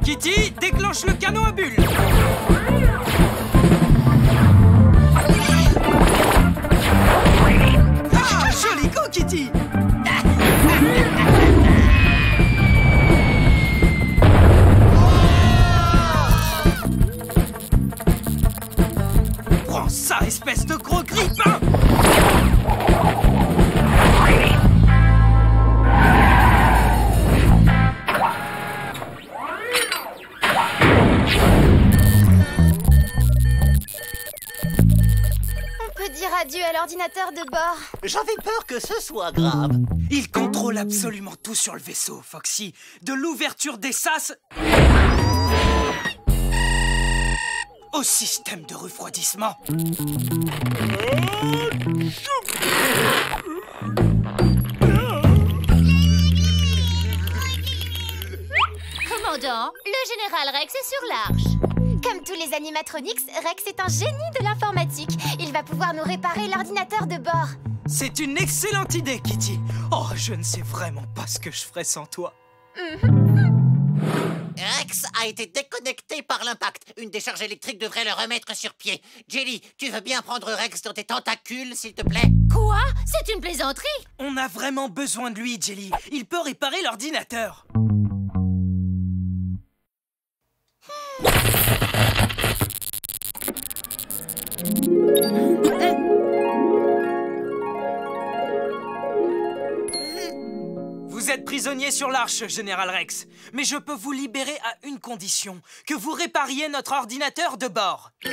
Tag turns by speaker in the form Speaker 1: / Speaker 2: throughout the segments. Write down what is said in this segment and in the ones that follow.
Speaker 1: Kitty, déclenche le canon à bulles. Ah, joli coup, Kitty. Prends ça, espèce de gros grippin.
Speaker 2: Adieu à l'ordinateur de bord.
Speaker 3: J'avais peur que ce soit grave.
Speaker 1: Il contrôle absolument tout sur le vaisseau, Foxy. De l'ouverture des sas au système de refroidissement.
Speaker 2: Commandant, le général Rex est sur l'Arche. Comme tous les animatronics, Rex est un génie de l'informatique. Il va pouvoir nous réparer l'ordinateur de bord.
Speaker 1: C'est une excellente idée, Kitty. Oh, je ne sais vraiment pas ce que je ferais sans toi.
Speaker 3: Rex a été déconnecté par l'impact. Une décharge électrique devrait le remettre sur pied. Jelly, tu veux bien prendre Rex dans tes tentacules, s'il te plaît?
Speaker 2: Quoi? C'est une plaisanterie?
Speaker 1: On a vraiment besoin de lui, Jelly. Il peut réparer l'ordinateur. Vous êtes prisonnier sur l'Arche, Général Rex. Mais je peux vous libérer à une condition. Que vous répariez notre ordinateur de bord. Du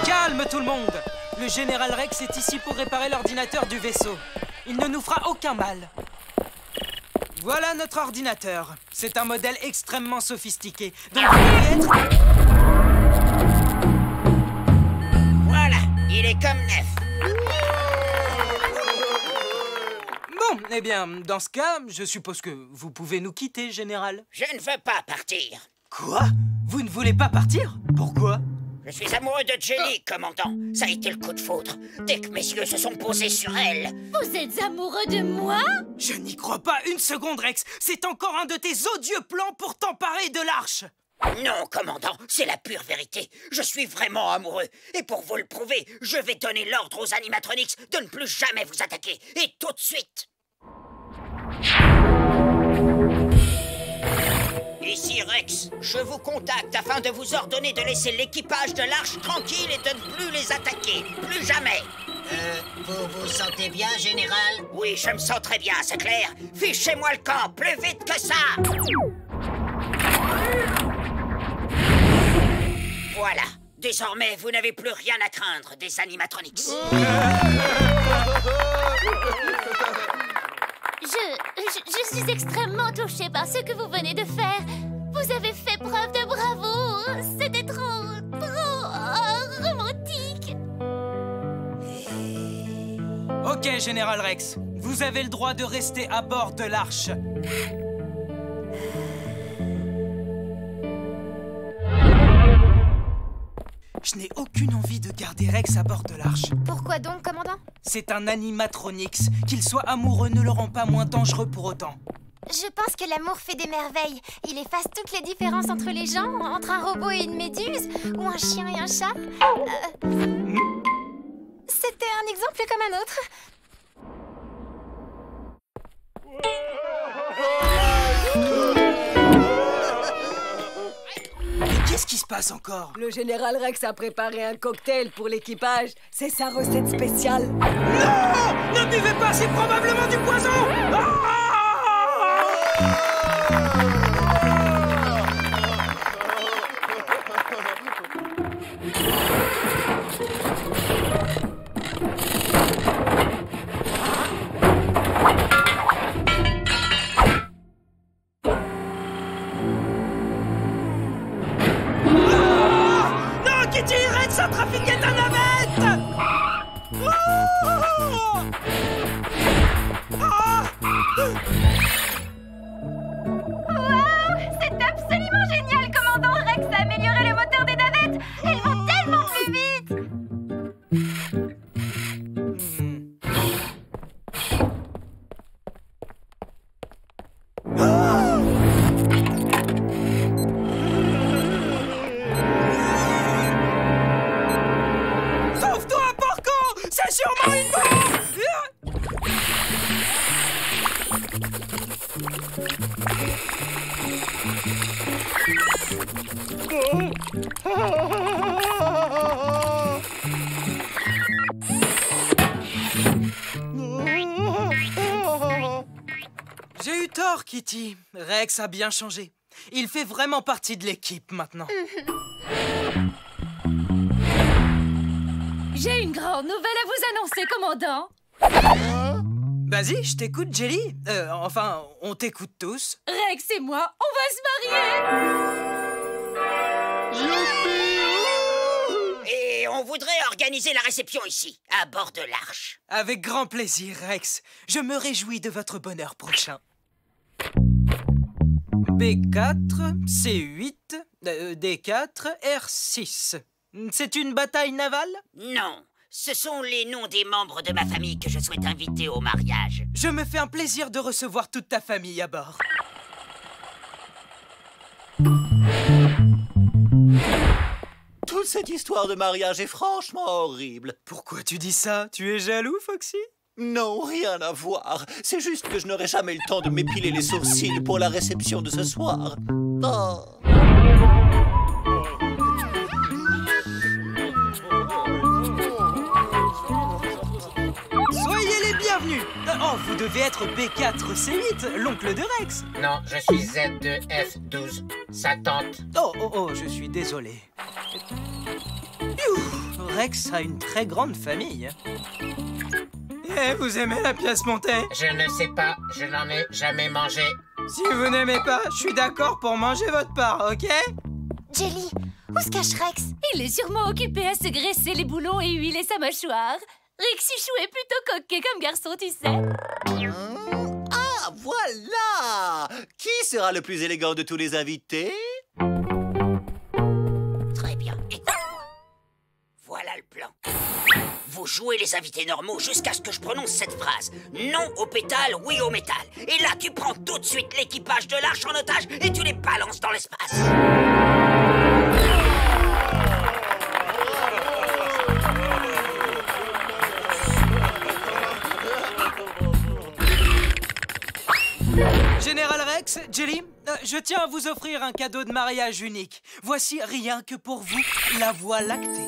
Speaker 1: calme, tout le monde. Le Général Rex est ici pour réparer l'ordinateur du vaisseau. Il ne nous fera aucun mal. Voilà notre ordinateur. C'est un modèle extrêmement sophistiqué. Donc vous devez être...
Speaker 3: Voilà, il est comme neuf.
Speaker 1: Bon, eh bien, dans ce cas, je suppose que vous pouvez nous quitter, Général.
Speaker 3: Je ne veux pas partir.
Speaker 1: Quoi? Vous ne voulez pas partir? Pourquoi?
Speaker 3: Je suis amoureux de Jelly, commandant. Ça a été le coup de foudre. Dès que mes yeux se sont posés sur elle.
Speaker 2: Vous êtes amoureux de moi?
Speaker 1: Je n'y crois pas une seconde, Rex. C'est encore un de tes odieux plans pour t'emparer de l'Arche.
Speaker 3: Non, commandant, c'est la pure vérité. Je suis vraiment amoureux. Et pour vous le prouver, je vais donner l'ordre aux animatronics de ne plus jamais vous attaquer. Et tout de suite. Ici Rex, je vous contacte afin de vous ordonner de laisser l'équipage de l'Arche tranquille et de ne plus les attaquer. Plus jamais. Vous vous sentez bien, Général? Oui, je me sens très bien, c'est clair. Fichez-moi le camp, plus vite que ça. Voilà. Désormais, vous n'avez plus rien à craindre des animatronics.
Speaker 2: Je suis extrêmement touchée par ce que vous venez de faire. Vous avez fait preuve de bravoure. C'était trop romantique.
Speaker 1: Ok, Général Rex. Vous avez le droit de rester à bord de l'Arche. Je n'ai aucune envie de garder Rex à bord de l'Arche.
Speaker 2: Pourquoi donc, commandant?
Speaker 1: C'est un animatronics. Qu'il soit amoureux ne le rend pas moins dangereux pour autant.
Speaker 2: Je pense que l'amour fait des merveilles. Il efface toutes les différences entre les gens, entre un robot et une méduse, ou un chien et un chat. C'était un exemple comme un autre.
Speaker 1: Qu'est-ce qui se passe encore?
Speaker 4: Le général Rex a préparé un cocktail pour l'équipage. C'est sa recette spéciale.
Speaker 1: Non! Ne buvez pas, c'est probablement du poison! Ça trafiquait ta navette! J'ai eu tort, Kitty. Rex a bien changé. Il fait vraiment partie de l'équipe maintenant.
Speaker 5: J'ai une grande nouvelle à vous annoncer, commandant.
Speaker 1: Vas-y, je t'écoute, Jelly. Enfin, on t'écoute tous.
Speaker 5: Rex et moi, on va se marier.
Speaker 3: Et on voudrait organiser la réception ici, à bord de l'Arche.
Speaker 1: Avec grand plaisir, Rex. Je me réjouis de votre bonheur prochain. B4, C8, D4, R6. C'est une bataille navale?
Speaker 3: Non, ce sont les noms des membres de ma famille que je souhaite inviter au mariage.
Speaker 1: Je me fais un plaisir de recevoir toute ta famille à bord.
Speaker 6: Toute cette histoire de mariage est franchement horrible.
Speaker 1: Pourquoi tu dis ça? Tu es jaloux, Foxy?
Speaker 6: Non, rien à voir. C'est juste que je n'aurai jamais le temps de m'épiler les sourcils pour la réception de ce soir. Oh.
Speaker 1: Soyez les bienvenus. Oh, vous devez être B4C8, l'oncle de Rex.
Speaker 7: Non, je suis Z2F12, sa tante.
Speaker 1: Oh, je suis désolé. Rex a une très grande famille. Eh, vous aimez la pièce montée?
Speaker 7: Je ne sais pas, je n'en ai jamais mangé.
Speaker 1: Si vous n'aimez pas, je suis d'accord pour manger votre part, ok?
Speaker 2: Jelly, où se cache Rex?
Speaker 5: Il est sûrement occupé à se graisser les boulons et huiler sa mâchoire. Rexichou est plutôt coquet comme garçon, tu sais.
Speaker 6: Ah, voilà! Qui sera le plus élégant de tous les invités?
Speaker 3: Très bien, écoute. Voilà le plan. Vous jouez les invités normaux jusqu'à ce que je prononce cette phrase. Non au pétale, oui au métal. Et là, tu prends tout de suite l'équipage de l'Arche en otage et tu les balances dans l'espace.
Speaker 1: Général Rex, Jelly, je tiens à vous offrir un cadeau de mariage unique. Voici rien que pour vous, la Voie lactée.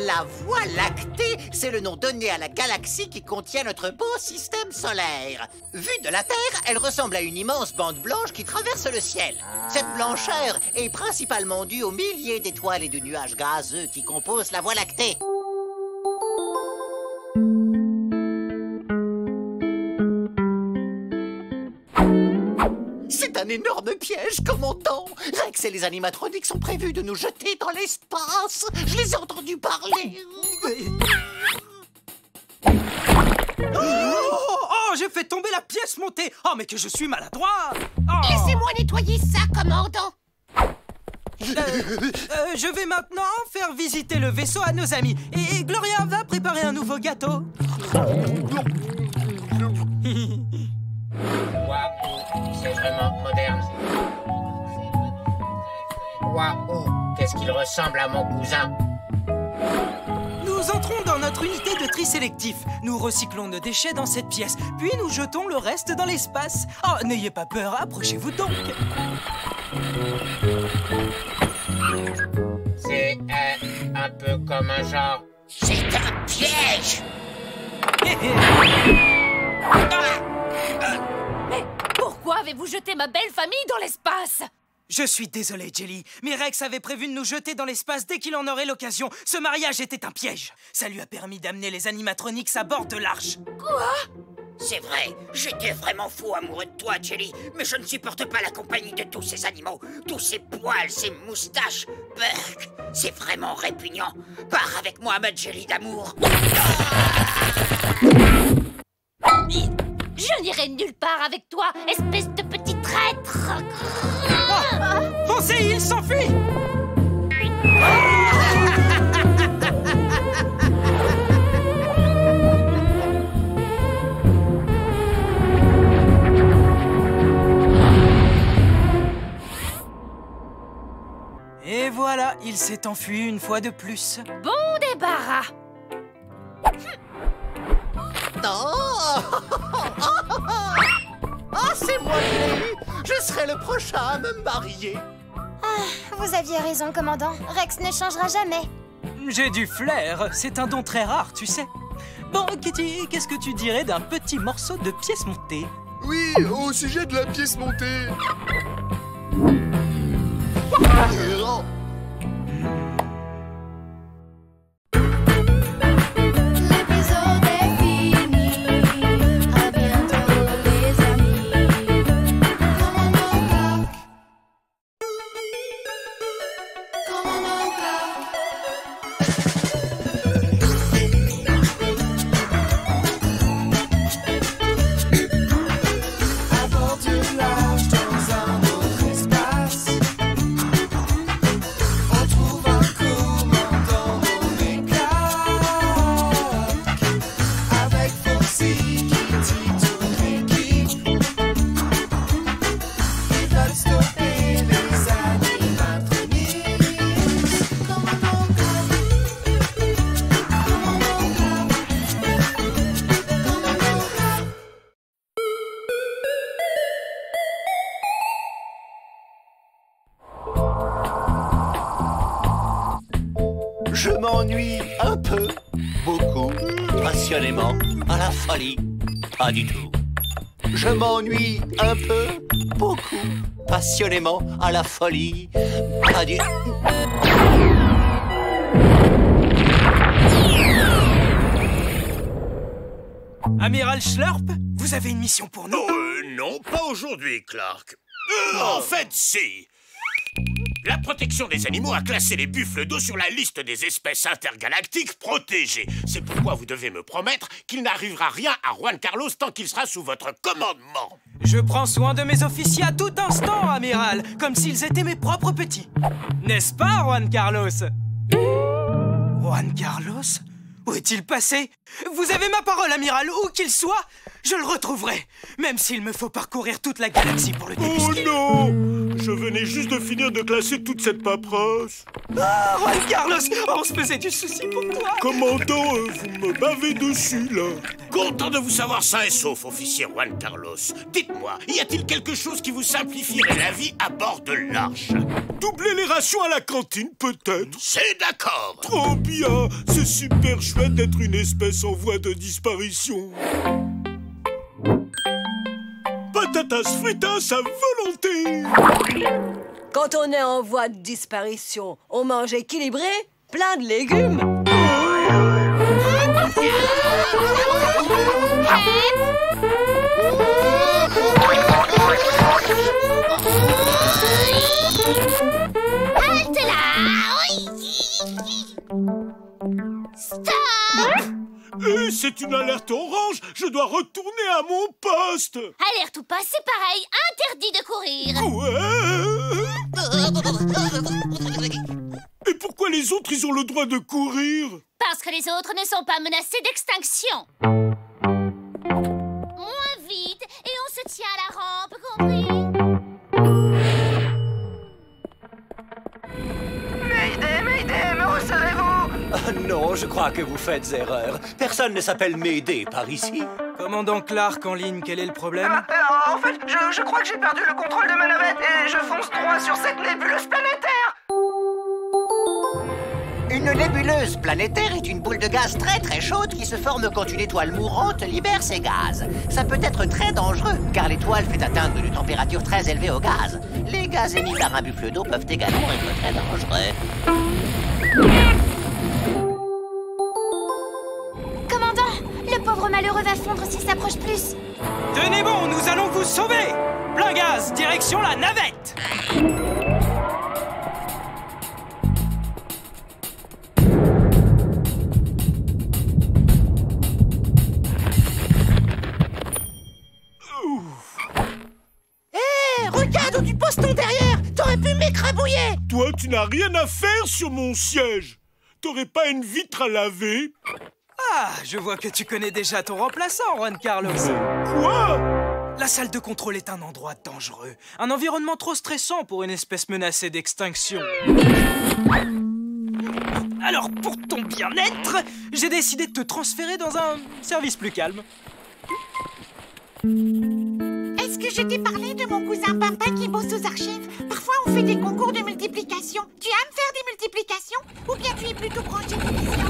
Speaker 8: La Voie lactée, c'est le nom donné à la galaxie qui contient notre beau système solaire. Vue de la Terre, elle ressemble à une immense bande blanche qui traverse le ciel. Cette blancheur est principalement due aux milliers d'étoiles et de nuages gazeux qui composent la Voie lactée. C'est un énorme piège, commandant. Rex et les animatroniques sont prévus de nous jeter dans l'espace. Je les ai entendus parler.
Speaker 1: Oh, j'ai fait tomber la pièce montée. Oh, mais que je suis maladroit. Oh.
Speaker 2: Laissez-moi nettoyer ça, commandant.
Speaker 1: Je vais maintenant faire visiter le vaisseau à nos amis. Et Gloria va préparer un nouveau gâteau.
Speaker 7: Waouh, c'est vraiment moderne. Waouh, qu'est-ce qu'il ressemble à mon cousin.
Speaker 1: Nous entrons dans notre unité de tri sélectif. Nous recyclons nos déchets dans cette pièce, puis nous jetons le reste dans l'espace. Oh, n'ayez pas peur, approchez-vous donc.
Speaker 7: C'est un peu comme un genre...
Speaker 3: C'est un piège.
Speaker 5: Mais pourquoi avez-vous jeté ma belle famille dans l'espace?
Speaker 1: Je suis désolé, Jelly, mais Rex avait prévu de nous jeter dans l'espace dès qu'il en aurait l'occasion. Ce mariage était un piège. Ça lui a permis d'amener les animatroniques à bord de l'Arche.
Speaker 3: C'est vrai, j'étais vraiment fou amoureux de toi, Jelly, mais je ne supporte pas la compagnie de tous ces animaux, tous ces poils, ces moustaches. Burk, c'est vraiment répugnant. Pars avec moi, ma Jelly d'amour.
Speaker 5: Je n'irai nulle part avec toi, espèce de petit traître.
Speaker 1: Pensez, il s'enfuit. Et voilà, il s'est enfui une fois de plus.
Speaker 5: Bon débarras.
Speaker 8: Non, C'est moi qui l'ai eu. Je serai le prochain à me marier.
Speaker 2: Vous aviez raison, commandant. Rex ne changera jamais.
Speaker 1: J'ai du flair, c'est un don très rare, tu sais. Bon, Kitty, qu'est-ce que tu dirais d'un petit morceau de pièce montée?
Speaker 9: Oui, au sujet de la pièce montée.
Speaker 2: L'épisode est fini. À bientôt, les amis. Commandant Clark. Commandant Clark.
Speaker 9: À bord du large dans un autre espace, on trouve un commandant nommé Clark. Avec Foxy, Kitty, toute l'équipe, ils veulent stopper les animatronics.
Speaker 2: Commandant Clark. Commandant Clark. Commandant Clark.
Speaker 6: Je m'ennuie un peu, beaucoup, passionnément, à la folie. Pas du tout. Je m'ennuie un peu, beaucoup, passionnément, à la folie. Pas du tout.
Speaker 1: Amiral Schlurp, vous avez une mission pour nous?
Speaker 10: Non, pas aujourd'hui, Clark. En fait, si. La protection des animaux a classé les buffles d'eau sur la liste des espèces intergalactiques protégées. C'est pourquoi vous devez me promettre qu'il n'arrivera rien à Juan Carlos tant qu'il sera sous votre commandement.
Speaker 1: Je prends soin de mes officiers à tout instant, amiral, comme s'ils étaient mes propres petits. N'est-ce pas, Juan Carlos? Juan Carlos? Où est-il passé? Vous avez ma parole, amiral, où qu'il soit, je le retrouverai, même s'il me faut parcourir toute la galaxie pour le débusquer.
Speaker 10: Oh non! Je venais juste de finir de classer toute cette paperasse.
Speaker 1: Ah, Juan Carlos, on se faisait du souci pour toi.
Speaker 10: Commandant, vous me bavez dessus, là. Content de vous savoir sain et sauf, officier Juan Carlos. Dites-moi, y a-t-il quelque chose qui vous simplifierait la vie à bord de l'Arche? Doubler les rations à la cantine, peut-être. C'est d'accord. Trop bien. C'est super chouette d'être une espèce en voie de disparition. Patatas fritas à volonté.
Speaker 4: Quand on est en voie de disparition, on mange équilibré, plein de légumes.
Speaker 2: Halte là! Stop!
Speaker 10: C'est une alerte orange. Je dois retourner à mon poste.
Speaker 2: Alerte ou pas, c'est pareil. Interdit de courir.
Speaker 10: Ouais. Et pourquoi les autres, ils ont le droit de courir?
Speaker 2: Parce que les autres ne sont pas menacés d'extinction. Moins vite, et on se tient à la rampe, compris?
Speaker 1: Mayday, me recevez-vous?
Speaker 6: Ah non, je crois que vous faites erreur. Personne ne s'appelle Mayday par ici.
Speaker 1: Commandant Clark en ligne, quel est le problème?
Speaker 11: En fait, je crois que j'ai perdu le contrôle de ma navette et je fonce droit sur cette nébuleuse planétaire.
Speaker 8: Une nébuleuse planétaire est une boule de gaz très très chaude qui se forme quand une étoile mourante libère ses gaz. Ça peut être très dangereux car l'étoile fait atteindre une température très élevée au gaz. Les gaz émis par un buffle d'eau peuvent également être très dangereux.
Speaker 2: Commandant, le pauvre malheureux va fondre s'il s'approche plus.
Speaker 1: Tenez bon, nous allons vous sauver! Plein gaz, direction la navette!
Speaker 8: Regarde où tu poses ton derrière. T'aurais pu m'écrabouiller.
Speaker 10: Toi, tu n'as rien à faire sur mon siège. T'aurais pas une vitre à laver?
Speaker 1: Ah, je vois que tu connais déjà ton remplaçant, Juan Carlos.
Speaker 10: Quoi?
Speaker 1: La salle de contrôle est un endroit dangereux. Un environnement trop stressant pour une espèce menacée d'extinction. Alors, pour ton bien-être, j'ai décidé de te transférer dans un service plus calme.
Speaker 12: Est-ce que je t'ai parlé de mon cousin papa qui bosse aux archives? Parfois, on fait des concours de multiplication. Tu aimes faire des multiplications? Ou bien tu es plutôt branché division?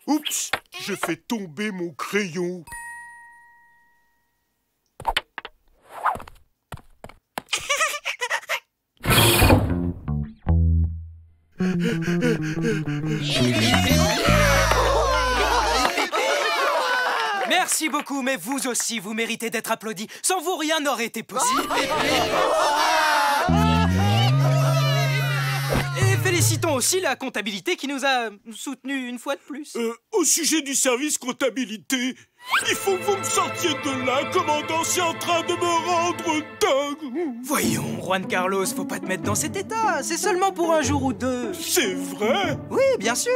Speaker 10: Oups, j'ai fait tomber mon crayon.
Speaker 1: Merci beaucoup, mais vous aussi, vous méritez d'être applaudis. Sans vous, rien n'aurait été possible. Et félicitons aussi la comptabilité qui nous a soutenus une fois de plus.
Speaker 10: Au sujet du service comptabilité, il faut que vous me sortiez de là, commandant, c'est en train de me rendre dingue.
Speaker 1: Voyons, Juan Carlos, faut pas te mettre dans cet état. C'est seulement pour un jour ou deux.
Speaker 10: C'est vrai?
Speaker 1: Oui, bien sûr.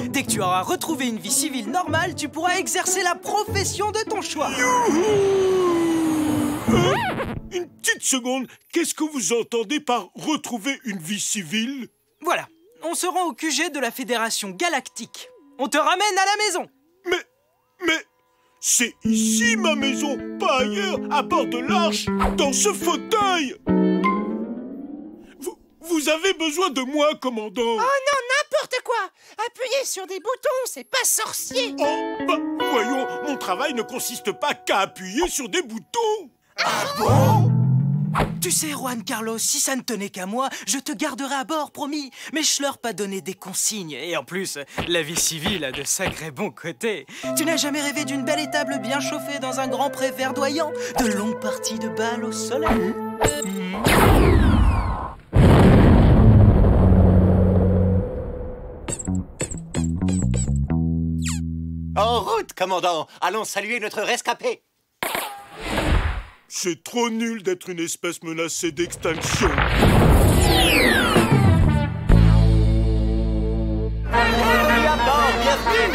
Speaker 1: Dès que tu auras retrouvé une vie civile normale, tu pourras exercer la profession de ton choix.
Speaker 10: Une petite seconde, qu'est-ce que vous entendez par retrouver une vie civile?
Speaker 1: Voilà, on se rend au QG de la Fédération Galactique. On te ramène à la maison.
Speaker 10: Mais... c'est ici ma maison, pas ailleurs, à bord de l'Arche, dans ce fauteuil. Vous avez besoin de moi, commandant.
Speaker 12: Oh non, n'importe quoi. Appuyer sur des boutons, c'est pas sorcier.
Speaker 10: Oh, bah, voyons, mon travail ne consiste pas qu'à appuyer sur des boutons.
Speaker 1: Ah bon? Tu sais, Juan Carlos, si ça ne tenait qu'à moi, je te garderais à bord, promis. Mais je leur pas donné des consignes. Et en plus, la vie civile a de sacrés bons côtés. Tu n'as jamais rêvé d'une belle étable bien chauffée dans un grand pré verdoyant, de longues parties de bal au soleil?
Speaker 6: En route, commandant. Allons saluer notre rescapé.
Speaker 10: C'est trop nul d'être une espèce menacée d'extinction.
Speaker 6: Bienvenue à bord, bienvenue.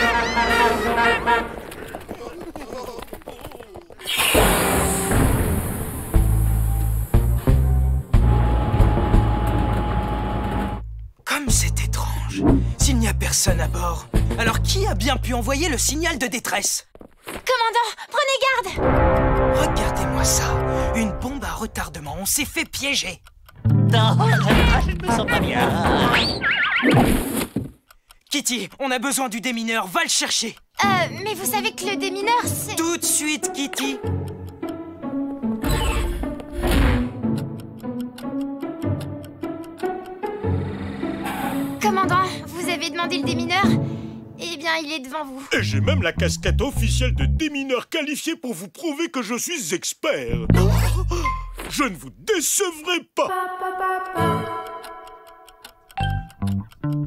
Speaker 1: Comme c'est étrange. S'il n'y a personne à bord, alors qui a bien pu envoyer le signal de détresse?
Speaker 2: Commandant, prenez garde!
Speaker 1: Regardez-moi ça. Une bombe à retardement. On s'est fait piéger.
Speaker 6: Non, je ne me sens pas bien.
Speaker 1: Kitty, on a besoin du démineur. Va le chercher.
Speaker 2: Mais vous savez que le démineur, c'est...
Speaker 1: Tout de suite, Kitty.
Speaker 2: Commandant, vous avez demandé le démineur? Eh bien, il est devant vous.
Speaker 10: Et j'ai même la casquette officielle de démineur qualifié pour vous prouver que je suis expert. Je ne vous décevrai pas.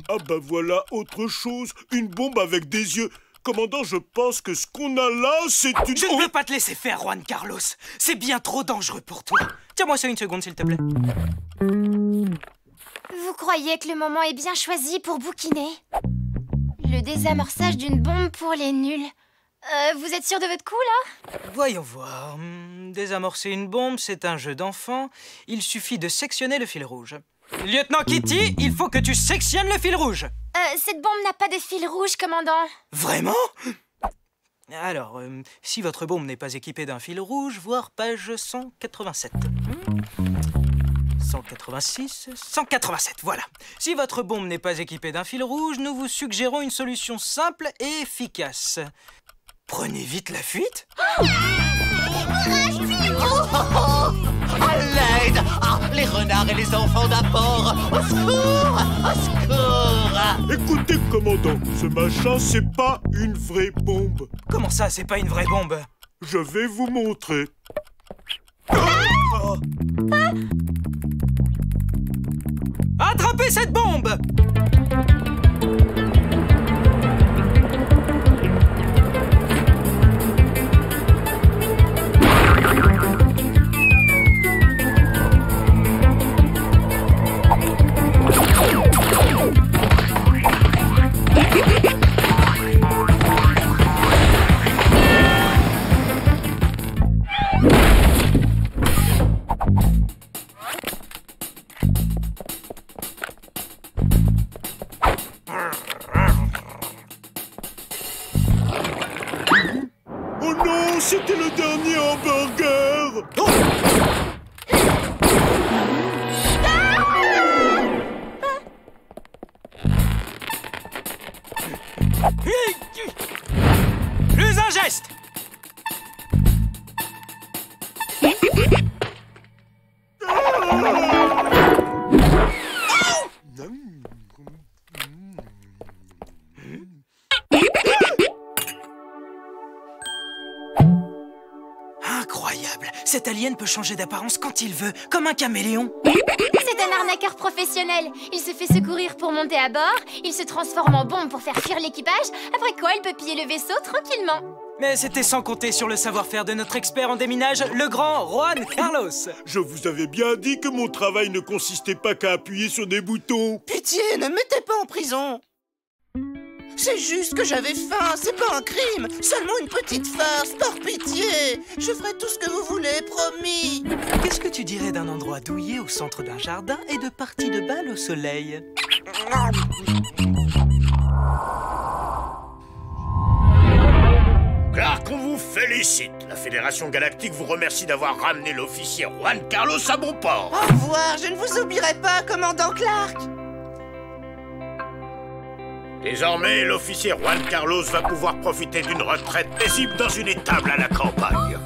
Speaker 10: Ah bah voilà autre chose, une bombe avec des yeux. Commandant, je pense que ce qu'on a là, c'est une...
Speaker 1: Je ne veux pas te laisser faire, Juan Carlos. C'est bien trop dangereux pour toi. Tiens-moi ça une seconde, s'il te plaît.
Speaker 2: Vous croyez que le moment est bien choisi pour bouquiner? Le désamorçage d'une bombe pour les nuls. Vous êtes sûr de votre coup, là?
Speaker 1: Voyons voir. Désamorcer une bombe, c'est un jeu d'enfant. Il suffit de sectionner le fil rouge. Lieutenant Kitty, il faut que tu sectionnes le fil rouge.
Speaker 2: Cette bombe n'a pas de fil rouge, commandant.
Speaker 1: Vraiment? Alors, si votre bombe n'est pas équipée d'un fil rouge, voir page 187. 186, 187, voilà. Si votre bombe n'est pas équipée d'un fil rouge, nous vous suggérons une solution simple et efficace. Prenez vite la fuite.
Speaker 6: À l'aide! Ah, les renards et les enfants d'abord! Au secours! Au secours!
Speaker 10: Écoutez, commandant, ce machin, c'est pas une vraie bombe.
Speaker 1: Comment ça, c'est pas une vraie bombe?
Speaker 10: Je vais vous montrer.
Speaker 1: Attrapez cette bombe!
Speaker 10: Oh non, c'était le dernier hamburger. Oh!
Speaker 1: Plus un geste. Incroyable. Cet alien peut changer d'apparence quand il veut, comme un caméléon.
Speaker 2: C'est un arnaqueur professionnel. Il se fait secourir pour monter à bord, il se transforme en bombe pour faire fuir l'équipage, après quoi il peut piller le vaisseau tranquillement.
Speaker 1: Mais c'était sans compter sur le savoir-faire de notre expert en déminage, le grand Juan Carlos.
Speaker 10: Je vous avais bien dit que mon travail ne consistait pas qu'à appuyer sur des boutons.
Speaker 11: Pitié, ne me mettez pas en prison. C'est juste que j'avais faim, c'est pas un crime. Seulement une petite farce, par pitié. Je ferai tout ce que vous voulez, promis.
Speaker 1: Qu'est-ce que tu dirais d'un endroit douillet au centre d'un jardin et de parties de bal au soleil?
Speaker 10: Clark, on vous félicite. La Fédération Galactique vous remercie d'avoir ramené l'officier Juan Carlos à bon port.
Speaker 11: Au revoir, je ne vous oublierai pas, commandant Clark.
Speaker 10: Désormais, l'officier Juan Carlos va pouvoir profiter d'une retraite paisible dans une étable à la campagne.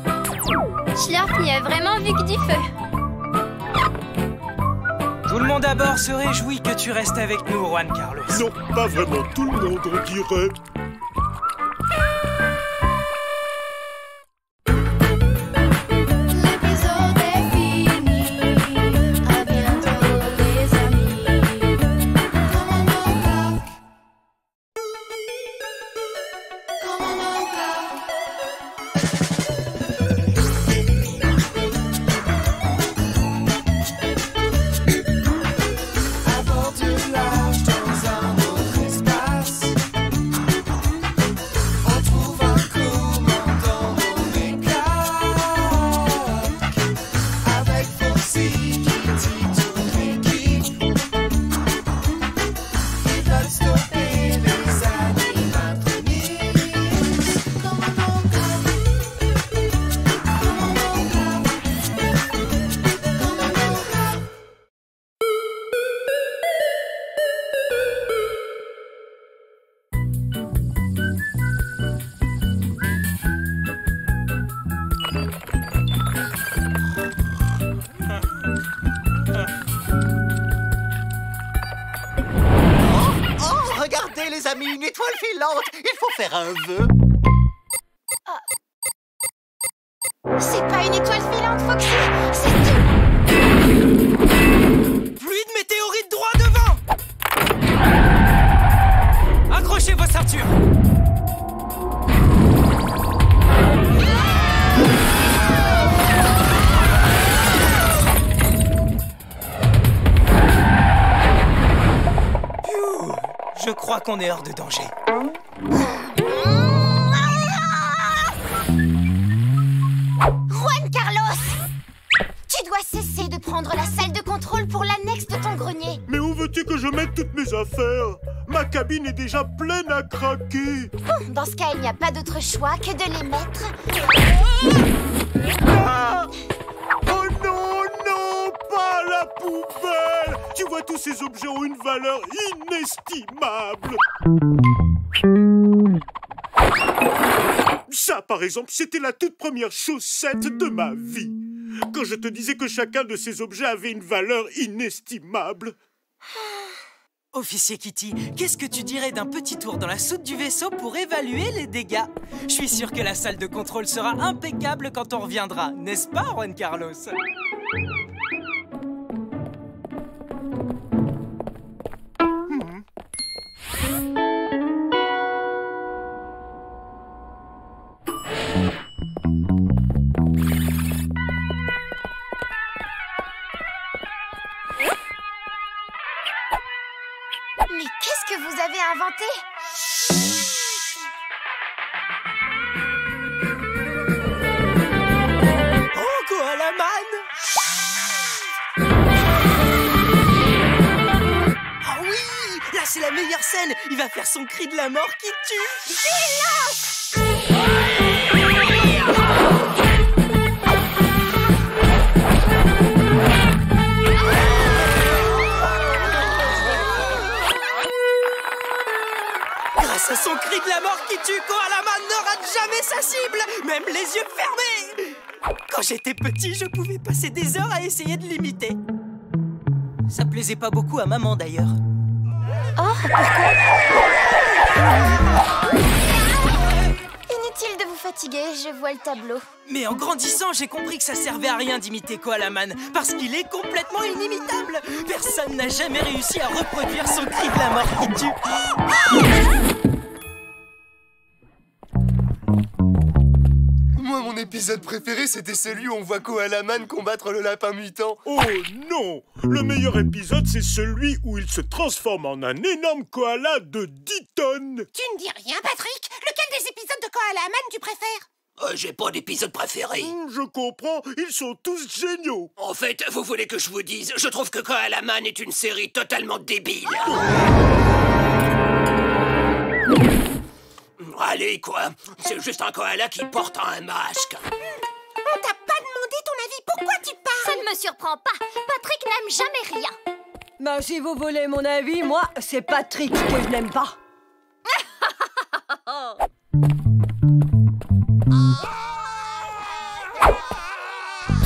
Speaker 2: Schlurp n'y a vraiment vu que du feu.
Speaker 1: Tout le monde à bord se réjouit que tu restes avec nous, Juan Carlos.
Speaker 10: Non, pas vraiment tout le monde, on dirait.
Speaker 8: Les amis, une étoile filante. Il faut faire un vœu.
Speaker 2: C'est pas une étoile filante, Foxy. C'est
Speaker 1: Fluide météorite droit devant. Accrochez vos ceintures. Je crois qu'on est hors de danger.
Speaker 2: Juan Carlos! Tu dois cesser de prendre la salle de contrôle pour l'annexe de ton grenier.
Speaker 10: Mais où veux-tu que je mette toutes mes affaires? Ma cabine est déjà pleine à craquer.
Speaker 2: Dans ce cas, il n'y a pas d'autre choix que de les mettre...
Speaker 10: Ah! Oh non, non, pas la poubelle! Tu vois, tous ces objets ont une valeur inestimable. Ça, par exemple, c'était la toute première chaussette de ma vie. Quand je te disais que chacun de ces objets avait une valeur inestimable.
Speaker 1: Officier Kitty, qu'est-ce que tu dirais d'un petit tour dans la soute du vaisseau pour évaluer les dégâts? Je suis sûr que la salle de contrôle sera impeccable quand on reviendra, n'est-ce pas, Juan Carlos?
Speaker 2: Mais qu'est-ce que vous avez inventé?
Speaker 1: Oh, Koalaman! Ah oui! Là, c'est la meilleure scène! Il va faire son cri de la mort qui tue!
Speaker 2: Silence!
Speaker 1: les yeux fermés. Quand j'étais petit, je pouvais passer des heures à essayer de l'imiter. Ça plaisait pas beaucoup à maman d'ailleurs.
Speaker 2: Oh, pourquoi? Inutile de vous fatiguer, je vois le tableau.
Speaker 1: Mais en grandissant, j'ai compris que ça servait à rien d'imiter Koalaman, parce qu'il est complètement inimitable. Personne n'a jamais réussi à reproduire son cri de la mort qui tue.
Speaker 13: Moi, mon épisode préféré, c'était celui où on voit Koalaman combattre le lapin mutant.
Speaker 10: Oh non! Le meilleur épisode, c'est celui où il se transforme en un énorme koala de 10 tonnes.
Speaker 12: Tu ne dis rien, Patrick? Lequel des épisodes de Koalaman tu préfères?
Speaker 14: J'ai pas d'épisode préféré.
Speaker 10: Je comprends, ils sont tous géniaux.
Speaker 14: En fait, vous voulez que je vous dise, je trouve que Koalaman est une série totalement débile. Allez, quoi. C'est juste un koala qui porte un masque.
Speaker 12: On t'a pas demandé ton avis, pourquoi tu parles?
Speaker 2: Ça ne me surprend pas. Patrick n'aime jamais rien.
Speaker 4: Ben, si vous voulez mon avis, moi, c'est Patrick que je n'aime pas.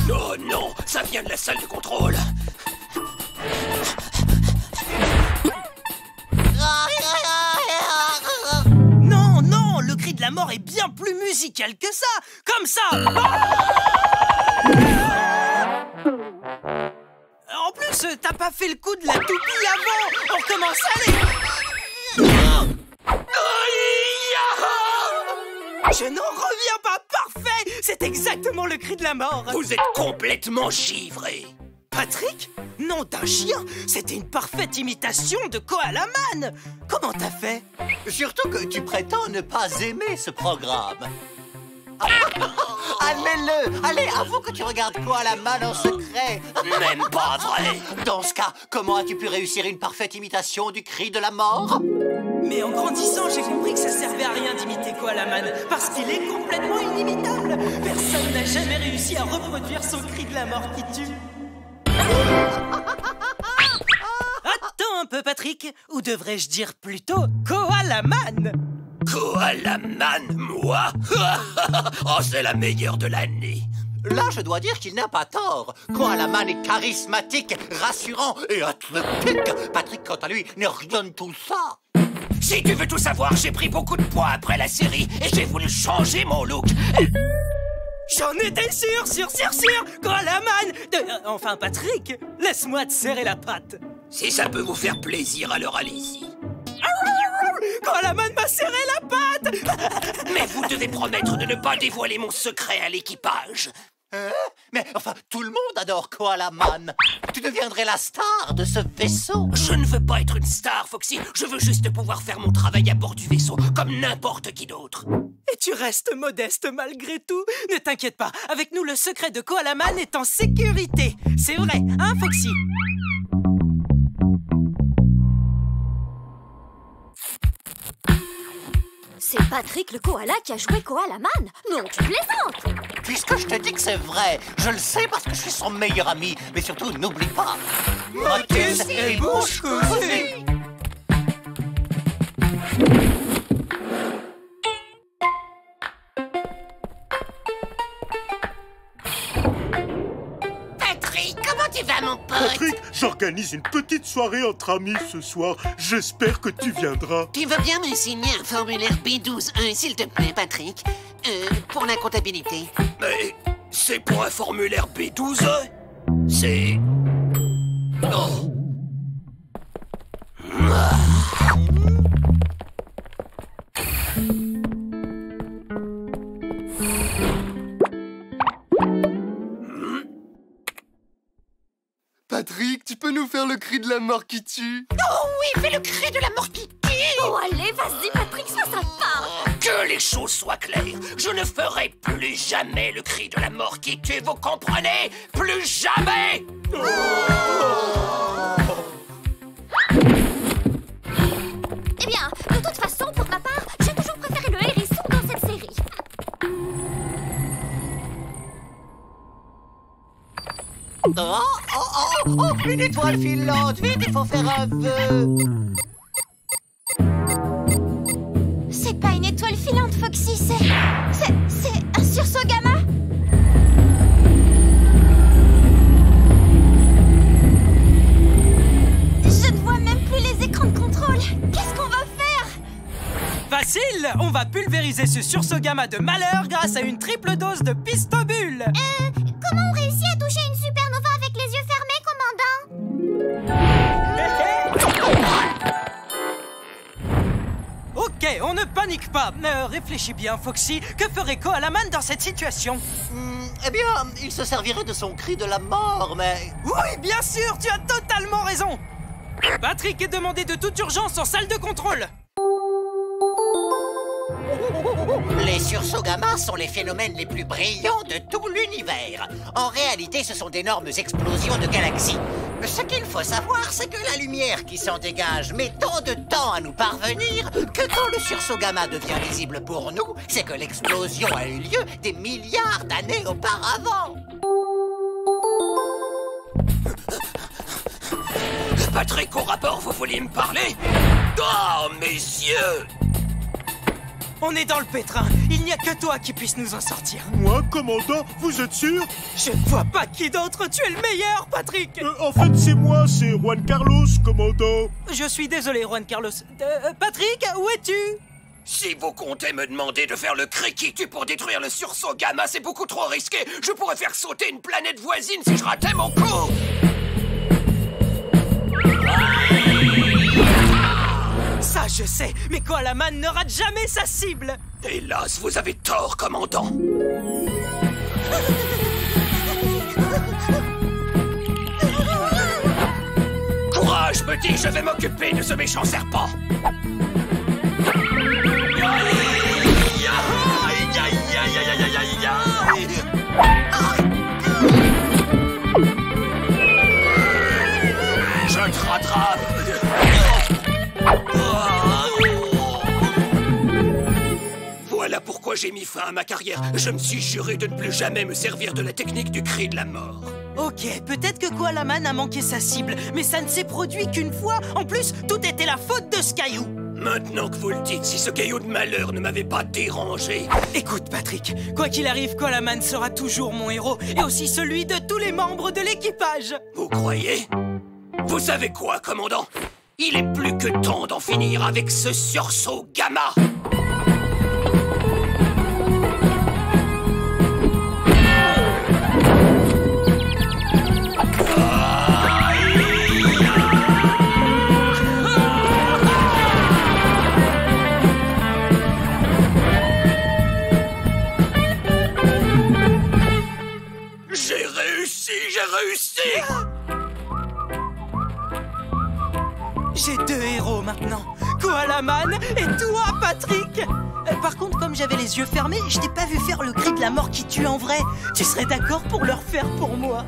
Speaker 14: Oh non, ça vient de la salle de contrôle.
Speaker 1: Non, non, le cri de la mort est bien plus musical que ça. Comme ça. En plus, t'as pas fait le coup de la toupie avant. On recommence, allez. Je n'en reviens pas, parfait. C'est exactement le cri de la mort.
Speaker 14: Vous êtes complètement givré.
Speaker 1: Patrick? Nom d'un chien, c'était une parfaite imitation de Koalaman. Comment t'as fait?
Speaker 6: Surtout que tu prétends ne pas aimer ce programme. Admets-le! Allez, avoue que tu regardes Koalaman en secret.
Speaker 14: Même pas vrai.
Speaker 6: Dans ce cas, comment as-tu pu réussir une parfaite imitation du cri de la mort?
Speaker 1: Mais en grandissant, j'ai compris que ça servait à rien d'imiter Koalaman, parce qu'il est complètement inimitable. Personne n'a jamais réussi à reproduire son cri de la mort qui tue. Attends un peu, Patrick. Ou devrais-je dire plutôt Koalaman?
Speaker 14: Koalaman, moi? Oh, c'est la meilleure de l'année.
Speaker 6: Là, je dois dire qu'il n'a pas tort. Koalaman est charismatique, rassurant et athlétique. Patrick, quant à lui, n'est rien de tout ça.
Speaker 14: Si tu veux tout savoir, j'ai pris beaucoup de poids après la série et j'ai voulu changer mon look.
Speaker 1: J'en étais sûr. Koalaman enfin, Patrick, laisse-moi te serrer la patte.
Speaker 14: Si ça peut vous faire plaisir, alors allez-y.
Speaker 1: Koalaman m'a serré la patte.
Speaker 14: Mais vous devez promettre de ne pas dévoiler mon secret à l'équipage.
Speaker 6: Mais enfin, tout le monde adore Koalaman. Tu deviendrais la star de ce vaisseau.
Speaker 14: Je ne veux pas être une star, Foxy. Je veux juste pouvoir faire mon travail à bord du vaisseau, comme n'importe qui d'autre.
Speaker 1: Et tu restes modeste malgré tout. Ne t'inquiète pas, avec nous, le secret de Koalaman est en sécurité. C'est vrai, hein, Foxy?
Speaker 5: C'est Patrick le koala qui a joué Koalaman. Non, tu plaisantes.
Speaker 6: Puisque je te dis que c'est vrai, je le sais parce que je suis son meilleur ami. Mais surtout, n'oublie pas.
Speaker 1: Motus et bouche cousue.
Speaker 12: Patrick, comment tu vas, mon pote?
Speaker 10: Patrick, j'organise une petite soirée entre amis ce soir. J'espère que tu viendras.
Speaker 12: Tu veux bien me signer un formulaire B12-1, s'il te plaît, Patrick? Pour la comptabilité.
Speaker 14: Mais c'est pour un formulaire B12? C'est... Oh.
Speaker 13: Patrick, tu peux nous faire le cri de la mort qui tue?
Speaker 12: Oh oui, fais le cri de la mort qui tue!
Speaker 5: Oh, allez, vas-y, Patrick, sois sympa.
Speaker 14: Que les choses soient claires, je ne ferai plus jamais le cri de la mort qui tue, vous comprenez? Plus jamais!
Speaker 5: Eh bien, de toute façon, pour ma part, j'ai toujours préféré le hérisson dans cette série.
Speaker 6: Oh, une étoile filante, vite, il faut faire un vœu.
Speaker 2: C'est pas une étoile filante, Foxy, c'est un sursaut
Speaker 1: facile! On va pulvériser ce sursaut gamma de malheur grâce à une triple dose de pistobule!
Speaker 2: Comment on réussit à toucher une supernova avec les yeux fermés, commandant?
Speaker 1: Ok, on ne panique pas. Réfléchis bien, Foxy. Que ferait Koalaman dans cette situation?
Speaker 8: Eh bien, il se servirait de son cri de la mort, mais...
Speaker 1: Oui, bien sûr, tu as totalement raison. Patrick est demandé de toute urgence en salle de contrôle.
Speaker 8: Les sursauts gamma sont les phénomènes les plus brillants de tout l'univers. En réalité, ce sont d'énormes explosions de galaxies. Ce qu'il faut savoir, c'est que la lumière qui s'en dégage met tant de temps à nous parvenir que quand le sursaut gamma devient visible pour nous, c'est que l'explosion a eu lieu des milliards d'années auparavant.
Speaker 14: Patrick, au rapport, vous vouliez me parler? Oh, mes yeux!
Speaker 1: On est dans le pétrin. Il n'y a que toi qui puisse nous en sortir.
Speaker 10: Moi, commandant, vous êtes sûr?
Speaker 1: Je ne vois pas qui d'autre. Tu es le meilleur, Patrick.
Speaker 10: En fait, c'est moi, c'est Juan Carlos, commandant.
Speaker 1: Je suis désolé, Juan Carlos. Patrick, où es-tu?
Speaker 14: Si vous comptez me demander de faire le cri qui tue pour détruire le sursaut gamma, c'est beaucoup trop risqué. Je pourrais faire sauter une planète voisine si je ratais mon coup.
Speaker 1: Ça, je sais, mais Koalaman ne rate jamais sa cible.
Speaker 14: Hélas, vous avez tort, commandant. Courage, petit, je vais m'occuper de ce méchant serpent. Je te rattrape. Voilà pourquoi j'ai mis fin à ma carrière. Je me suis juré de ne plus jamais me servir de la technique du cri de la mort.
Speaker 1: Ok, peut-être que Koalaman a manqué sa cible, mais ça ne s'est produit qu'une fois. En plus, tout était la faute de ce caillou.
Speaker 14: Maintenant que vous le dites, si ce caillou de malheur ne m'avait pas dérangé...
Speaker 1: Écoute, Patrick, quoi qu'il arrive, Koalaman sera toujours mon héros, et aussi celui de tous les membres de l'équipage.
Speaker 14: Vous croyez? Vous savez quoi, commandant? Il est plus que temps d'en finir avec ce sursaut gamma. J'ai réussi!
Speaker 1: J'ai deux héros maintenant, Koalaman et toi, Patrick. Par contre, comme j'avais les yeux fermés, je t'ai pas vu faire le cri de la mort qui tue en vrai. Tu serais d'accord pour le refaire pour moi?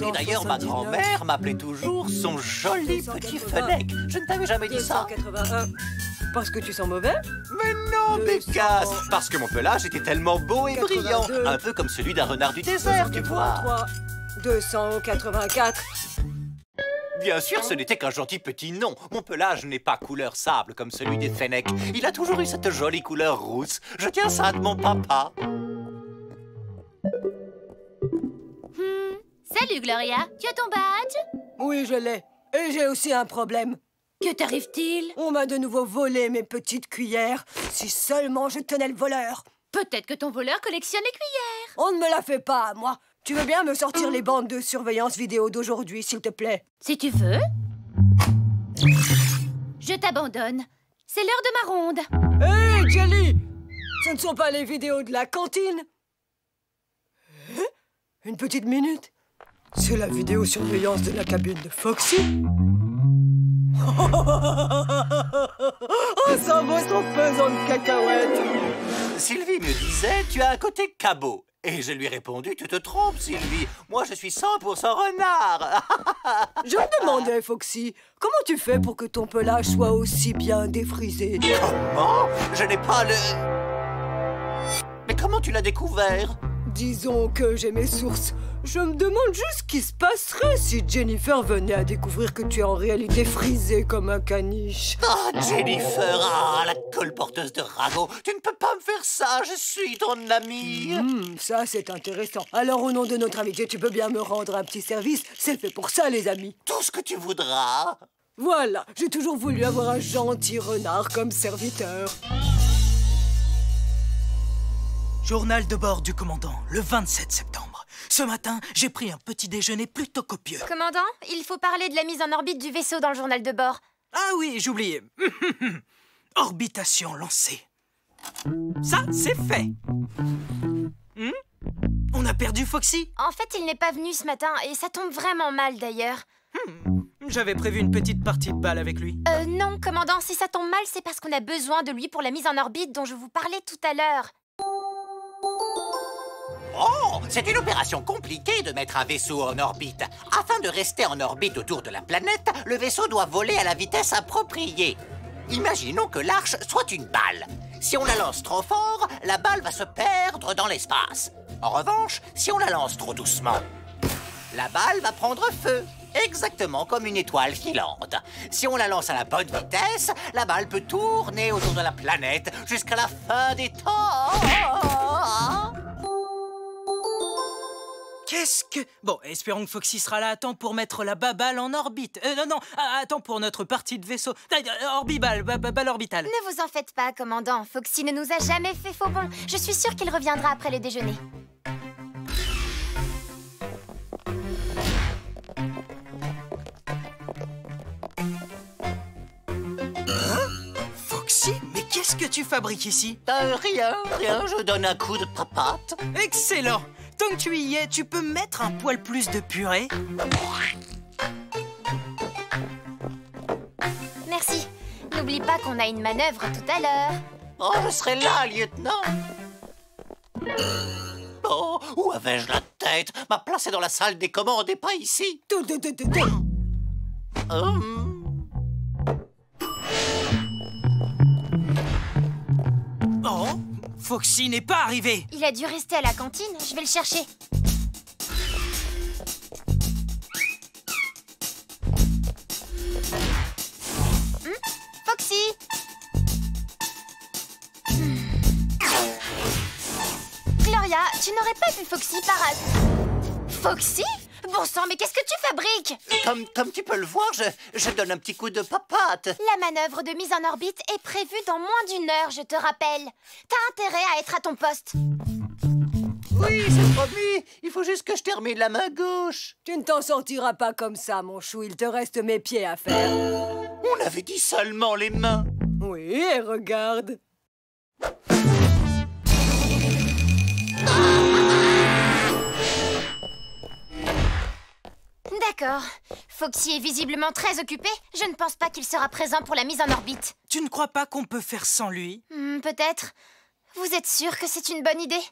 Speaker 8: Et d'ailleurs, ma grand-mère m'appelait toujours son joli petit Fennec. Je ne t'avais jamais dit ça.
Speaker 4: 281. Parce que tu sens mauvais?
Speaker 8: Mais non, Bécasse! Parce que mon pelage était tellement beau et brillant. Un peu comme celui d'un renard du désert, tu vois.
Speaker 4: 284.
Speaker 8: Bien sûr, ce n'était qu'un gentil petit nom. Mon pelage n'est pas couleur sable comme celui des Fennecs. Il a toujours eu cette jolie couleur rousse. Je tiens ça de mon papa.
Speaker 5: Salut, Gloria. Tu as ton badge?
Speaker 4: Oui, je l'ai. Et j'ai aussi un problème.
Speaker 5: Que t'arrive-t-il?
Speaker 4: On m'a de nouveau volé mes petites cuillères. Si seulement je tenais le voleur.
Speaker 5: Peut-être que ton voleur collectionne les cuillères.
Speaker 4: On ne me la fait pas, moi. Tu veux bien me sortir les bandes de surveillance vidéo d'aujourd'hui, s'il te plaît?
Speaker 5: Si tu veux. Je t'abandonne. C'est l'heure de ma ronde.
Speaker 4: Hé, Jelly! Ce ne sont pas les vidéos de la cantine? Une petite minute. C'est la vidéosurveillance de la cabine de Foxy. Oh, ça vaut son pesant de cacahuètes.
Speaker 6: Sylvie me disait, tu as un côté cabot. Et je lui ai répondu, tu te trompes, Sylvie. Moi, je suis 100% renard.
Speaker 4: Je me demandais, Foxy, comment tu fais pour que ton pelage soit aussi bien défrisé?
Speaker 6: Comment? Je n'ai pas le... Mais comment tu l'as découvert?
Speaker 4: Disons que j'ai mes sources. Je me demande juste ce qui se passerait si Jennifer venait à découvrir que tu es en réalité frisé comme un caniche.
Speaker 6: Ah, Jennifer, ah, la colporteuse de ragots. Tu ne peux pas me faire ça, je suis ton amie.
Speaker 4: Ça, c'est intéressant. Alors, au nom de notre amitié, tu peux bien me rendre un petit service. C'est fait pour ça, les amis.
Speaker 6: Tout ce que tu voudras.
Speaker 4: Voilà, j'ai toujours voulu avoir un gentil renard comme serviteur.
Speaker 1: Journal de bord du commandant, le 27 septembre. Ce matin, j'ai pris un petit déjeuner plutôt copieux.
Speaker 2: Commandant, il faut parler de la mise en orbite du vaisseau dans le journal de bord.
Speaker 1: Ah oui, j'oubliais. Orbitation lancée. Ça, c'est fait. On a perdu Foxy?
Speaker 2: En fait, il n'est pas venu ce matin et ça tombe vraiment mal d'ailleurs.
Speaker 1: J'avais prévu une petite partie de balle avec lui.
Speaker 2: Non, commandant, si ça tombe mal, c'est parce qu'on a besoin de lui pour la mise en orbite dont je vous parlais tout à l'heure.
Speaker 8: Oh, c'est une opération compliquée de mettre un vaisseau en orbite. Afin de rester en orbite autour de la planète, le vaisseau doit voler à la vitesse appropriée. Imaginons que l'arche soit une balle. Si on la lance trop fort, la balle va se perdre dans l'espace. En revanche, si on la lance trop doucement, la balle va prendre feu. Exactement comme une étoile filante. Si on la lance à la bonne vitesse, la balle peut tourner autour de la planète jusqu'à la fin des temps.
Speaker 1: Qu'est-ce que... Bon, espérons que Foxy sera là à temps pour mettre la balle en orbite. Non, à temps pour notre partie de vaisseau. Orbibale, balle orbitale.
Speaker 2: Ne vous en faites pas, commandant. Foxy ne nous a jamais fait faux bond. Je suis sûre qu'il reviendra après le déjeuner.
Speaker 1: Foxy, mais qu'est-ce que tu fabriques ici?
Speaker 8: Rien, je donne un coup de papate.
Speaker 1: Excellent! Tant que tu y es, tu peux mettre un poil plus de purée?
Speaker 2: Merci. N'oublie pas qu'on a une manœuvre tout à l'heure.
Speaker 8: Oh, je serai là, lieutenant. Oh, où avais-je la tête? Ma place est dans la salle des commandes et pas ici.
Speaker 1: Oh, Foxy n'est pas arrivé.
Speaker 2: Il a dû rester à la cantine. Je vais le chercher. Foxy! Gloria, tu n'aurais pas vu Foxy par hasard? Foxy? Bon sang, mais qu'est-ce que tu fabriques?
Speaker 8: Comme tu peux le voir, je donne un petit coup de papate.
Speaker 2: La manœuvre de mise en orbite est prévue dans moins d'1 heure, je te rappelle. T'as intérêt à être à ton poste.
Speaker 8: Oui, c'est promis. Il faut juste que je termine la main gauche.
Speaker 4: Tu ne t'en sortiras pas comme ça, mon chou. Il te reste mes pieds à faire.
Speaker 8: On avait dit seulement les mains.
Speaker 4: Oui, et regarde.
Speaker 2: D'accord. Foxy est visiblement très occupé. Je ne pense pas qu'il sera présent pour la mise en orbite.
Speaker 1: Tu ne crois pas qu'on peut faire sans lui?
Speaker 2: Peut-être. Vous êtes sûr que c'est une bonne idée?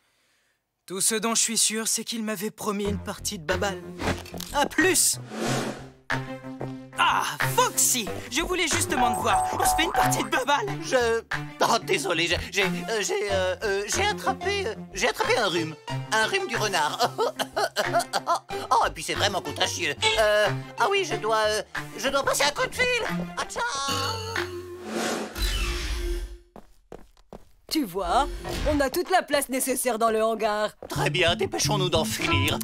Speaker 1: Tout ce dont je suis sûr, c'est qu'il m'avait promis une partie de babal. À plus! Ah, Foxy! Je voulais justement te voir. On se fait une partie de babal?
Speaker 8: Oh, désolé, j'ai attrapé un rhume. Un rhume du renard. Oh, et puis c'est vraiment contagieux. Ah oui, je dois passer un coup de fil. Ah, ciao!
Speaker 4: Tu vois, on a toute la place nécessaire dans le hangar.
Speaker 8: Très bien, dépêchons-nous d'en finir.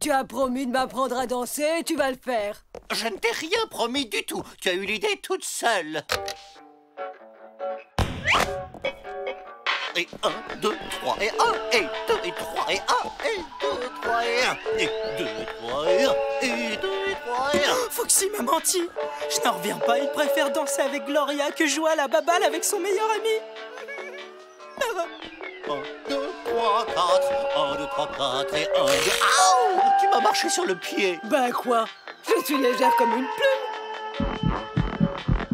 Speaker 4: Tu as promis de m'apprendre à danser et tu vas le faire.
Speaker 8: Je ne t'ai rien promis du tout. Tu as eu l'idée toute seule.
Speaker 6: et 1, 2, 3 et 1, et 2 et 3 et 1, et 2, 3 et 1, et 2 et 3 et 1, et 2 et 3 et 1.
Speaker 1: Foxy m'a menti. Je n'en reviens pas, il préfère danser avec Gloria que jouer à la baballe avec son meilleur ami.
Speaker 6: 1, 2, 3, 4, 1, 2, 3, 4 et 1, 2... Aouh! Tu m'as marché sur le pied.
Speaker 4: Ben quoi? Je suis légère comme une plume.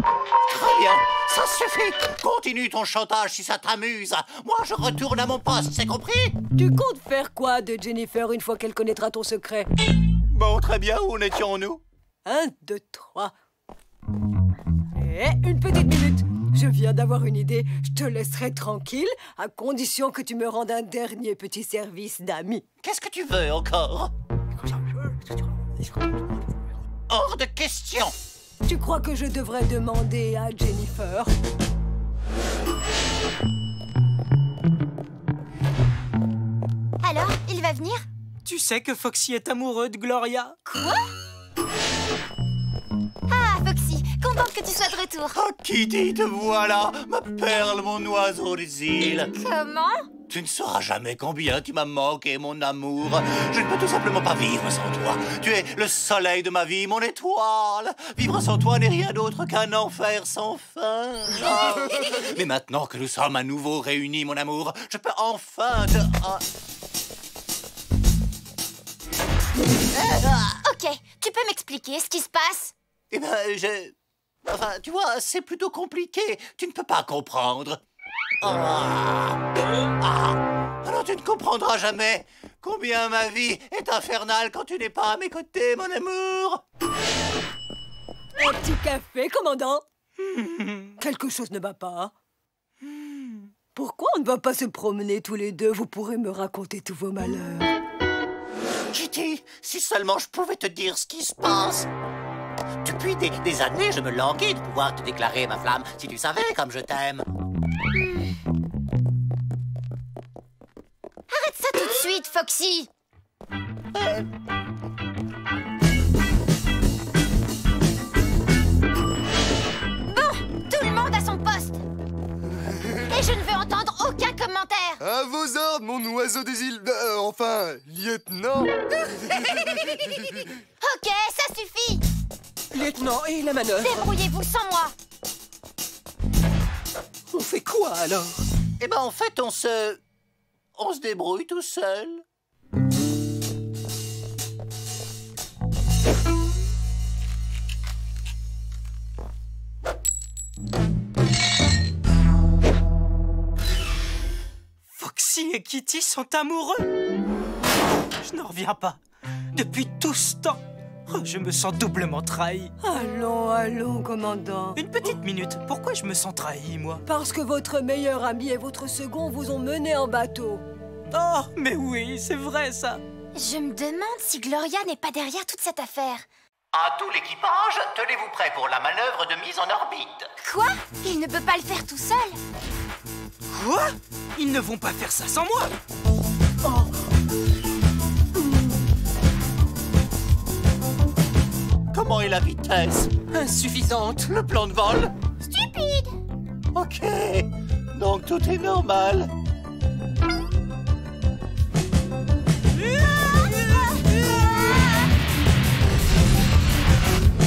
Speaker 6: Très bien, ça suffit. Continue ton chantage si ça t'amuse. Moi, je retourne à mon poste, c'est compris?
Speaker 4: Tu comptes faire quoi de Jennifer une fois qu'elle connaîtra ton secret?
Speaker 6: Bon, très bien, où en étions-nous?
Speaker 4: 1, 2, 3. Et une petite minute. Je viens d'avoir une idée. Je te laisserai tranquille, à condition que tu me rendes un dernier petit service d'ami.
Speaker 6: Qu'est-ce que tu veux encore? Hors de question.
Speaker 4: Tu crois que je devrais demander à Jennifer?
Speaker 2: Alors, il va venir?
Speaker 1: Tu sais que Foxy est amoureux de Gloria.
Speaker 2: Quoi? Ah, Foxy, contente que tu sois de retour.
Speaker 6: Oh, Kitty, te voilà, ma perle, mon oiseau des îles.
Speaker 2: Comment?
Speaker 6: Tu ne sauras jamais combien tu m'as manqué, mon amour. Je ne peux tout simplement pas vivre sans toi. Tu es le soleil de ma vie, mon étoile. Vivre sans toi n'est rien d'autre qu'un enfer sans fin. Mais maintenant que nous sommes à nouveau réunis, mon amour, je peux enfin te...
Speaker 2: Ok, tu peux m'expliquer ce qui se passe?
Speaker 6: Eh ben, Enfin, tu vois, c'est plutôt compliqué. Tu ne peux pas comprendre. Alors tu ne comprendras jamais combien ma vie est infernale quand tu n'es pas à mes côtés, mon amour.
Speaker 4: Un petit café, commandant. Quelque chose ne va pas. Pourquoi on ne va pas se promener tous les deux? Vous pourrez me raconter tous vos malheurs.
Speaker 6: Kitty, si seulement je pouvais te dire ce qui se passe. Depuis des années, je me languis de pouvoir te déclarer ma flamme, si tu savais comme je t'aime.
Speaker 2: Arrête ça tout de suite, Foxy. Bon, tout le monde à son poste. Et je ne veux entendre aucun commentaire.
Speaker 13: À vos ordres, mon oiseau des îles... enfin, lieutenant.
Speaker 2: Ok, ça suffit.
Speaker 1: Lieutenant, et la manœuvre?
Speaker 2: Débrouillez-vous sans moi.
Speaker 1: On fait quoi alors?
Speaker 6: Eh ben, en fait, on se débrouille tout seul.
Speaker 1: Foxy et Kitty sont amoureux. Je n'en reviens pas. Depuis tout ce temps, je me sens doublement trahi.
Speaker 4: Allons, allons, commandant.
Speaker 1: Une petite minute, pourquoi je me sens trahi, moi?
Speaker 4: Parce que votre meilleur ami et votre second vous ont mené en bateau.
Speaker 1: Oh, mais oui, c'est vrai, ça.
Speaker 2: Je me demande si Gloria n'est pas derrière toute cette affaire.
Speaker 6: À tout l'équipage, tenez-vous prêts pour la manœuvre de mise en orbite.
Speaker 2: Quoi? Il ne peut pas le faire tout seul.
Speaker 1: Quoi? Ils ne vont pas faire ça sans moi.
Speaker 6: Comment est la vitesse?
Speaker 1: Insuffisante.
Speaker 6: Le plan de vol?
Speaker 2: Stupide.
Speaker 6: Ok, donc tout est normal.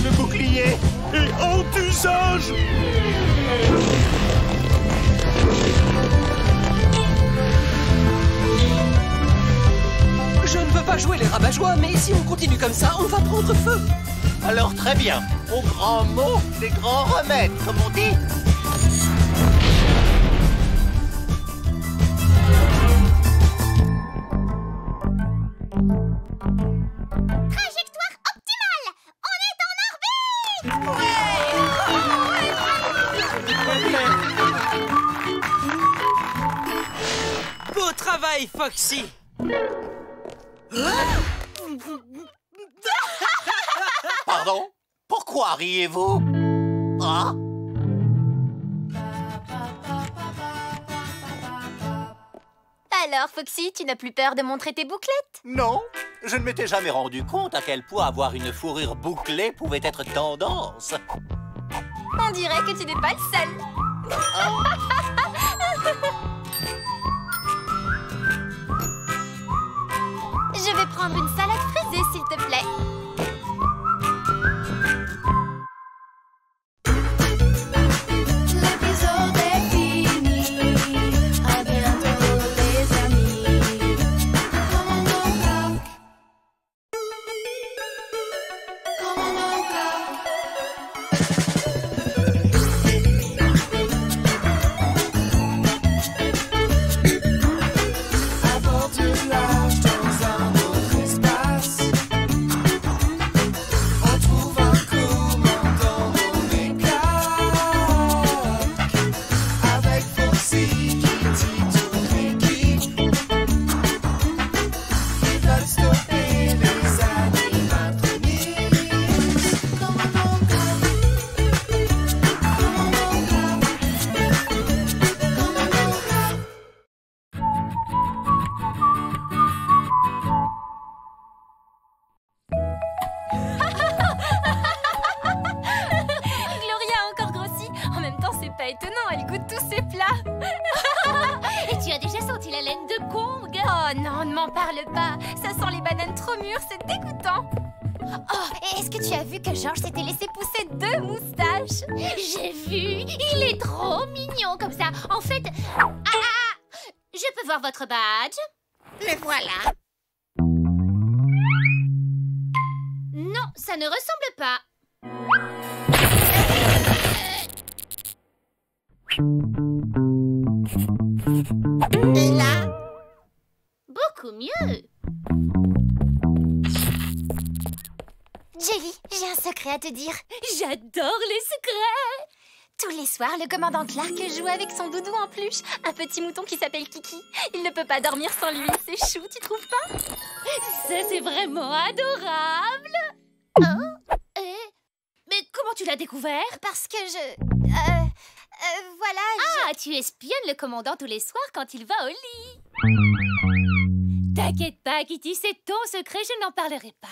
Speaker 6: Le bouclier
Speaker 10: est en usage.
Speaker 1: Je ne veux pas jouer les rabat-joie, mais si on continue comme ça, on va prendre feu.
Speaker 6: Alors très bien, au grand mot, des grands remèdes, comme on dit.
Speaker 12: Trajectoire optimale. On est en orbite.
Speaker 1: Beau travail, Foxy.
Speaker 6: Pardon? Pourquoi riez-vous? Ah?
Speaker 2: Alors, Foxy, tu n'as plus peur de montrer tes bouclettes?
Speaker 6: Non, je ne m'étais jamais rendu compte à quel point avoir une fourrure bouclée pouvait être tendance.
Speaker 2: On dirait que tu n'es pas le seul.
Speaker 5: ces plats. Et tu as déjà senti la laine de Kong?
Speaker 2: Oh non, ne m'en parle pas. Ça sent les bananes trop mûres, c'est dégoûtant. Oh, et est-ce que tu as vu que Georges s'était laissé pousser 2 moustaches?
Speaker 5: J'ai vu, il est trop mignon comme ça. En fait... je peux voir votre badge?
Speaker 3: Le voilà.
Speaker 5: Non, ça ne ressemble pas.
Speaker 3: Et là?
Speaker 5: Beaucoup mieux.
Speaker 2: Jelly, j'ai un secret à te dire.
Speaker 5: J'adore les secrets.
Speaker 2: Tous les soirs, le commandant Clark joue avec son doudou en peluche, un petit mouton qui s'appelle Kiki. Il ne peut pas dormir sans lui, c'est chou, tu trouves pas?
Speaker 5: Ça, c'est vraiment adorable. Mais comment tu l'as découvert?
Speaker 2: Parce que voilà,
Speaker 5: Ah, tu espionnes le commandant tous les soirs quand il va au lit. T'inquiète pas, Kitty, c'est ton secret, je n'en parlerai pas.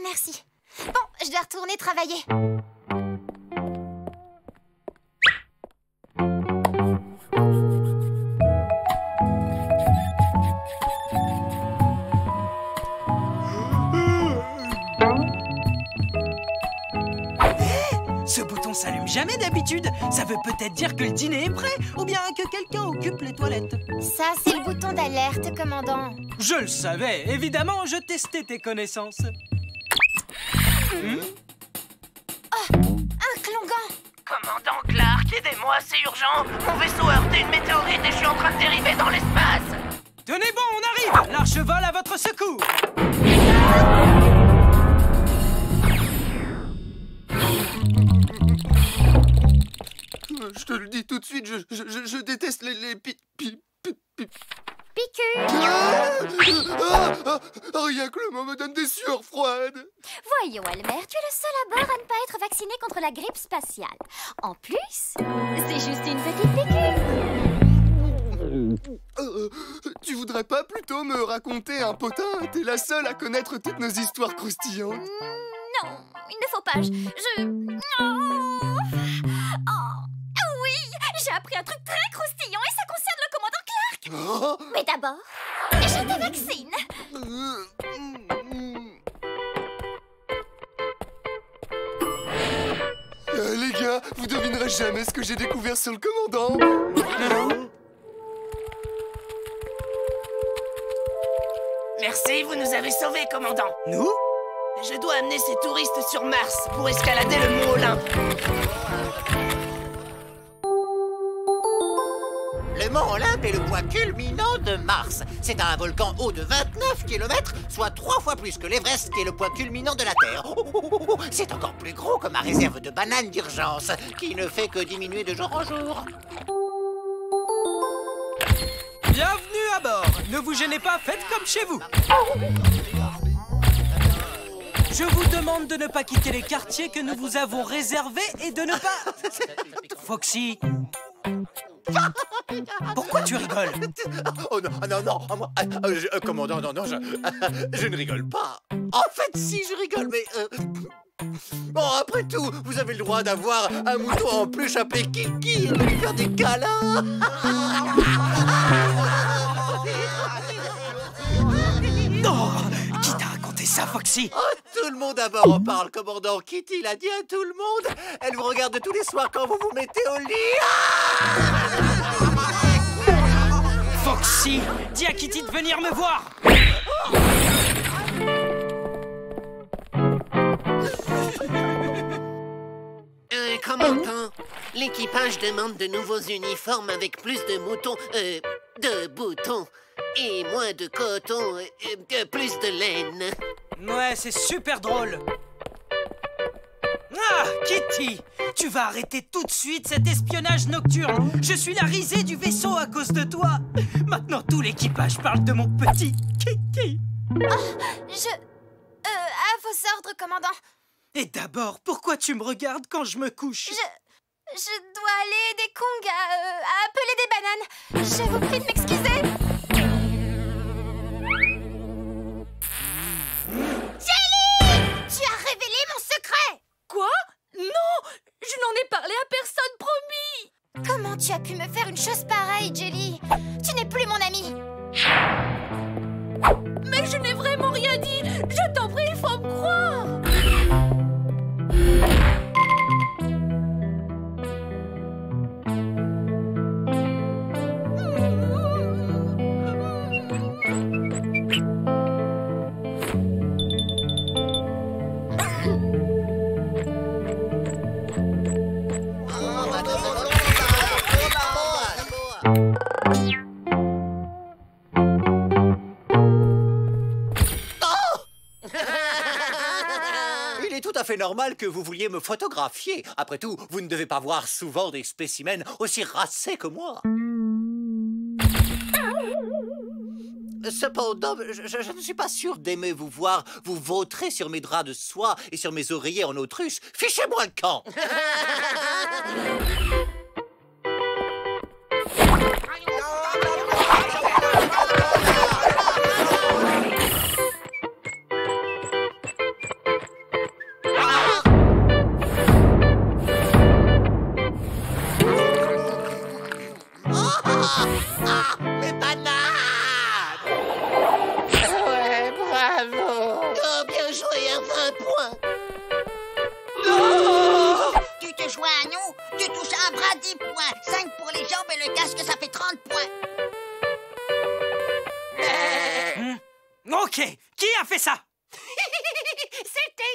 Speaker 2: Merci. Bon, je dois retourner travailler.
Speaker 1: Ce bouton s'allume jamais d'habitude. Ça veut peut-être dire que le dîner est prêt, ou bien que quelqu'un occupe les toilettes.
Speaker 2: Ça, c'est le bouton d'alerte, commandant.
Speaker 1: Je le savais, évidemment, je testais tes connaissances.
Speaker 2: Oh, un Klongan.
Speaker 11: Commandant Clark, aidez-moi, c'est urgent. Mon vaisseau a heurté une météorite et je suis en train de dériver dans l'espace.
Speaker 1: Tenez bon, on arrive. L'arche vole à votre secours.
Speaker 13: Je te le dis tout de suite, je déteste les
Speaker 2: Piqûre.
Speaker 13: Rien que le mot me donne des sueurs froides.
Speaker 2: Voyons, Elmer, tu es le seul à bord à ne pas être vacciné contre la grippe spatiale. En plus, c'est juste une petite piqûre.
Speaker 13: Tu voudrais pas plutôt me raconter un potin? T'es la seule à connaître toutes nos histoires croustillantes.
Speaker 2: Non, il ne faut pas. Oui, j'ai appris un truc très croustillant et ça concerne le commandant Clark.
Speaker 13: Oh.
Speaker 2: Mais d'abord, je te vaccine.
Speaker 13: Les gars, vous devinerez jamais ce que j'ai découvert sur le commandant.
Speaker 11: Merci, vous nous avez sauvés, commandant.
Speaker 1: Nous?
Speaker 11: Je dois amener ces touristes sur Mars pour escalader le mont Olympe.
Speaker 8: Le mont Olympe est le point culminant de Mars. C'est un volcan haut de 29 km, soit 3 fois plus que l'Everest qui est le point culminant de la Terre. C'est encore plus gros que ma réserve de bananes d'urgence, qui ne fait que diminuer de jour en jour.
Speaker 1: Bienvenue à bord. Ne vous gênez pas, faites comme chez vous. Je vous demande de ne pas quitter les quartiers que nous vous avons réservés et de ne pas... Foxy. Pourquoi tu rigoles?
Speaker 8: Oh non, commandant, non, je ne rigole pas. En fait, si, je rigole, mais... Bon, après tout, vous avez le droit d'avoir un mouton en peluche appelé Kiki et de lui faire des câlins.
Speaker 1: Oh, qui t'a raconté ça, Foxy?
Speaker 8: Oh, tout le monde à bord en parle, commandant. Kitty l'a dit à tout le monde. Elle vous regarde tous les soirs quand vous vous mettez au lit.
Speaker 1: Foxy, dis à Kitty de venir me voir.
Speaker 15: Commandant, l'équipage demande de nouveaux uniformes avec plus de moutons, de boutons, et moins de coton, plus de laine.
Speaker 1: Ouais, c'est super drôle. Ah, Kitty, tu vas arrêter tout de suite cet espionnage nocturne. Je suis la risée du vaisseau à cause de toi. Maintenant, tout l'équipage parle de mon petit Kitty.
Speaker 2: À vos ordres, commandant.
Speaker 1: Et d'abord, pourquoi tu me regardes quand je me couche?
Speaker 2: Je dois aller aider Kong à appeler des bananes. Je vous prie de m'excuser. Jelly! Tu as révélé mon secret!
Speaker 5: Quoi? Non! Je n'en ai parlé à personne, promis!
Speaker 2: Comment tu as pu me faire une chose pareille, Jelly. Tu n'es plus mon ami.
Speaker 5: Mais je n'ai vraiment rien dit. Je t'en prie, il faut me croire.
Speaker 6: C'est normal que vous vouliez me photographier. Après tout, vous ne devez pas voir souvent des spécimens aussi racés que moi. Cependant, je ne suis pas sûr d'aimer vous voir vous vautrer sur mes draps de soie et sur mes oreillers en autruche. Fichez-moi le camp.
Speaker 8: Mes bananes! Ouais, bravo! Oh, bien joué, un 20 points!
Speaker 3: Oh! Tu te joins à nous? Tu touches un bras 10 points! 5 pour les jambes et le casque, ça fait 30 points!
Speaker 1: Ok, qui a fait ça?
Speaker 12: C'était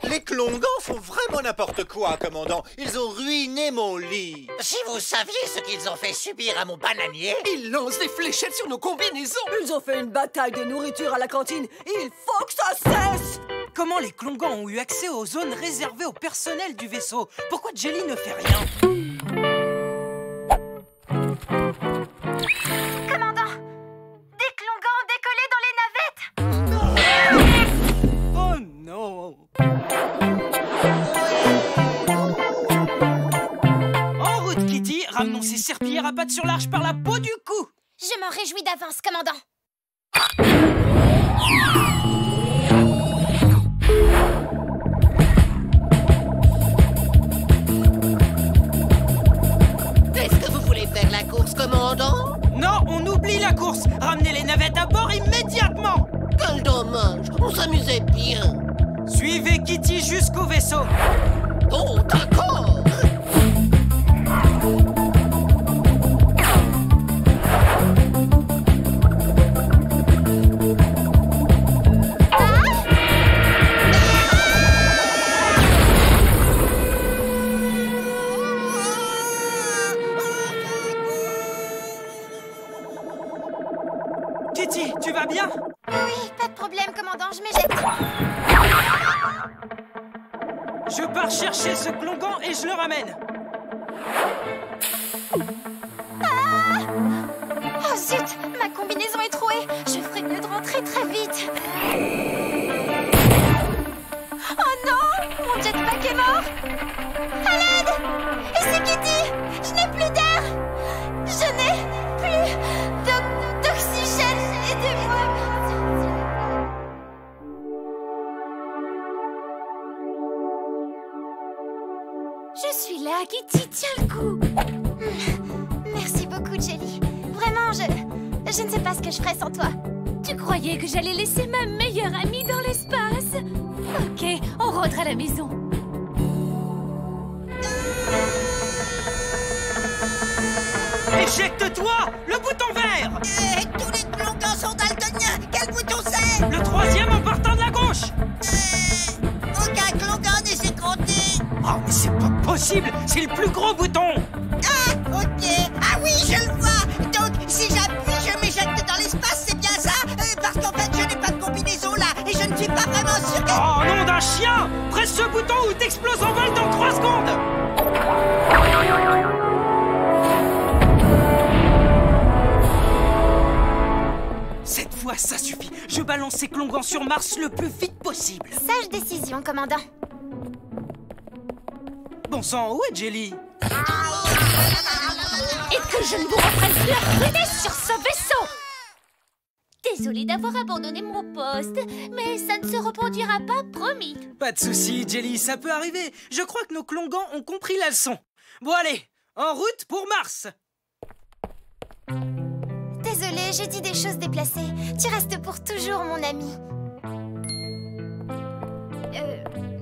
Speaker 6: Les Klongans font vraiment n'importe quoi, commandant. Ils ont ruiné mon lit.
Speaker 8: Si vous saviez ce qu'ils ont fait subir à mon bananier...
Speaker 14: Ils lancent des fléchettes sur nos combinaisons.
Speaker 4: Ils ont fait une bataille de nourriture à la cantine. Il faut que ça cesse.
Speaker 1: Comment les Klongans ont eu accès aux zones réservées au personnel du vaisseau? Pourquoi Jelly ne fait rien?
Speaker 2: Commandant, des Klongans ont décollé dans les navettes.
Speaker 1: Oh non! En route, Kitty, ramenons ces serpillères à pattes sur l'arche par la peau du cou.
Speaker 2: Je m'en réjouis d'avance, commandant.
Speaker 15: Est-ce que vous voulez faire la course, commandant?
Speaker 1: Non, on oublie la course. Ramenez les navettes à bord immédiatement.
Speaker 15: Quel dommage, on s'amusait bien.
Speaker 1: Suivez Kitty jusqu'au vaisseau.
Speaker 15: Oh, d'accord.
Speaker 1: Kitty, tu vas bien?
Speaker 2: Oui, pas de problème, commandant, je m'éjecte.
Speaker 1: Je pars chercher ce Klongan et je le ramène.
Speaker 2: Ah! Oh zut, ma combinaison est trouée. Je ferais mieux de rentrer très vite. Oh non, mon jetpack est mort. À l'aide! Et c'est Kitty! Je n'ai plus d'air! Je n'ai plus d'oxygène! Aidez-moi!
Speaker 5: Je suis là, Kitty, tiens le coup.
Speaker 2: Merci beaucoup, Jelly. Vraiment, je ne sais pas ce que je ferais sans toi.
Speaker 5: Tu croyais que j'allais laisser ma meilleure amie dans l'espace? Ok, on rentre à la maison.
Speaker 1: Éjecte-toi! Le bouton vert!
Speaker 3: Tous les Klongans sont daltoniens! Quel bouton c'est?
Speaker 1: Le troisième en partant de la gauche!
Speaker 3: Aucun Klongan n'est sécroté!
Speaker 1: Oh, mais c'est pas possible! C'est le plus gros bouton!
Speaker 3: Ah, ok! Ah oui, je le vois! Donc, si j'appuie, je m'éjecte dans l'espace, c'est bien ça? Parce qu'en fait, je n'ai pas de combinaison là, et je ne suis pas vraiment sûr que...
Speaker 1: Oh, nom d'un chien! Presse ce bouton ou t'exploses en vol dans 3 secondes! Cette fois, ça suffit. Je balance ces Klongans sur Mars le plus vite possible.
Speaker 2: Sage décision, commandant.
Speaker 1: Bon sang, où est Jelly?
Speaker 5: Et que je ne vous reprenne plus la rudesse sur ce vaisseau! Désolée d'avoir abandonné mon poste, mais ça ne se reproduira pas, promis.
Speaker 1: Pas de souci, Jelly, ça peut arriver. Je crois que nos Klongans ont compris la leçon. Bon allez, en route pour Mars.
Speaker 2: Désolée, j'ai dit des choses déplacées. Tu restes pour toujours mon ami.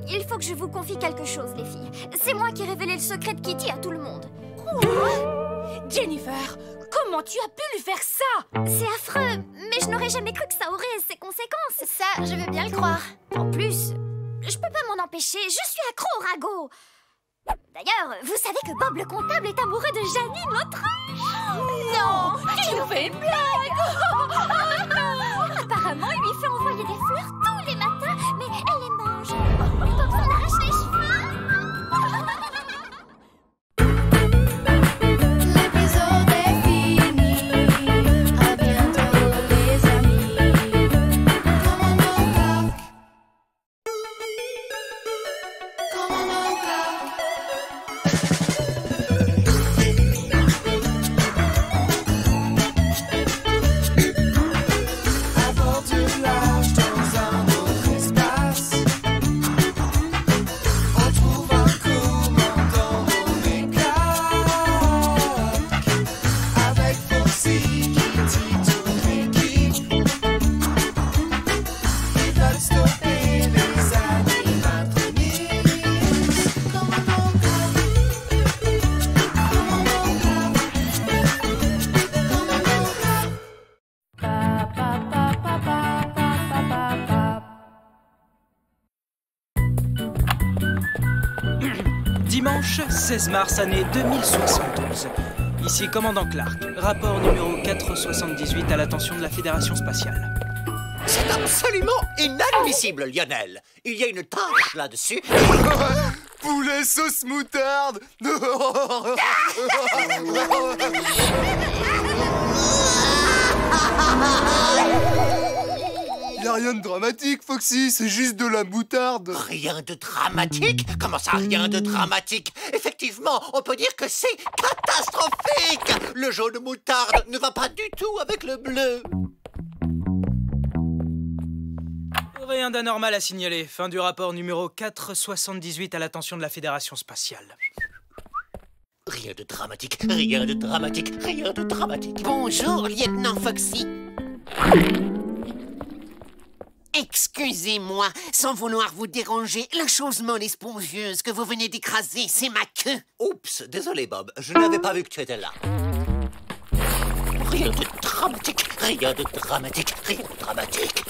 Speaker 2: Il faut que je vous confie quelque chose, les filles. C'est moi qui ai révélé le secret de Kitty à tout le monde.
Speaker 5: Jennifer, comment tu as pu lui faire ça?
Speaker 2: C'est affreux, mais je n'aurais jamais cru que ça aurait ces conséquences. Ça, je veux bien le croire. En plus, je peux pas m'en empêcher, je suis accro au ragot. D'ailleurs, vous savez que Bob le comptable est amoureux de Janine l'autruche. Non,
Speaker 5: tu nous fais une blague.
Speaker 2: Apparemment, il lui fait envoyer des fleurs tous les matins, mais elle les mange. Bob s'en arrache les cheveux. L'épisode est fini. À bientôt les amis. Commandant Clark. Commandant Clark.
Speaker 9: À bord du large dans un autre espace, on trouve un commandant nommé Clark. Avec Foxy, Kitty, toute l'équipe, ils veulent stopper les animatroniques. Commandant Clark. Commandant Clark. Commandant Clark.
Speaker 1: Dimanche 16 mars, année 2072. Ici commandant Clark. Rapport numéro 478 à l'attention de la Fédération spatiale.
Speaker 8: C'est absolument inadmissible, Lionel. Il y a une tache là-dessus.
Speaker 13: Poulet sauce moutarde. Y a rien de dramatique, Foxy, c'est juste de la moutarde.
Speaker 8: Rien de dramatique? Comment ça, rien de dramatique? Effectivement, on peut dire que c'est catastrophique. Le jaune moutarde ne va pas du tout avec le bleu.
Speaker 1: Rien d'anormal à signaler. Fin du rapport numéro 478 à l'attention de la Fédération spatiale.
Speaker 8: Rien de dramatique, rien de dramatique, rien de dramatique.
Speaker 15: Bonjour, lieutenant Foxy. Excusez-moi, sans vouloir vous déranger, la chose molle et spongieuse que vous venez d'écraser, c'est ma queue.
Speaker 8: Oups, désolé Bob, je n'avais pas vu que tu étais là. Rien de dramatique, rien de dramatique, rien de dramatique.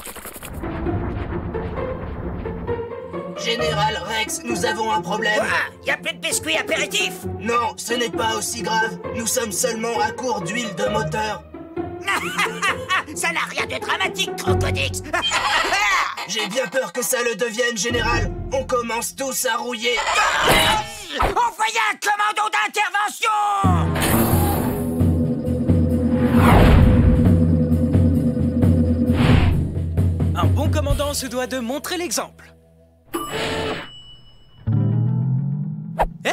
Speaker 11: Général Rex, nous avons un problème.
Speaker 3: Quoi? Y a plus de biscuits apéritifs?
Speaker 11: Non, ce n'est pas aussi grave. Nous sommes seulement à court d'huile de moteur.
Speaker 3: Ça n'a rien de dramatique, Crocodix.
Speaker 11: J'ai bien peur que ça le devienne, Général. On commence tous à rouiller.
Speaker 3: Envoyez un commando d'intervention!
Speaker 1: Un bon commandant se doit de montrer l'exemple. Hé!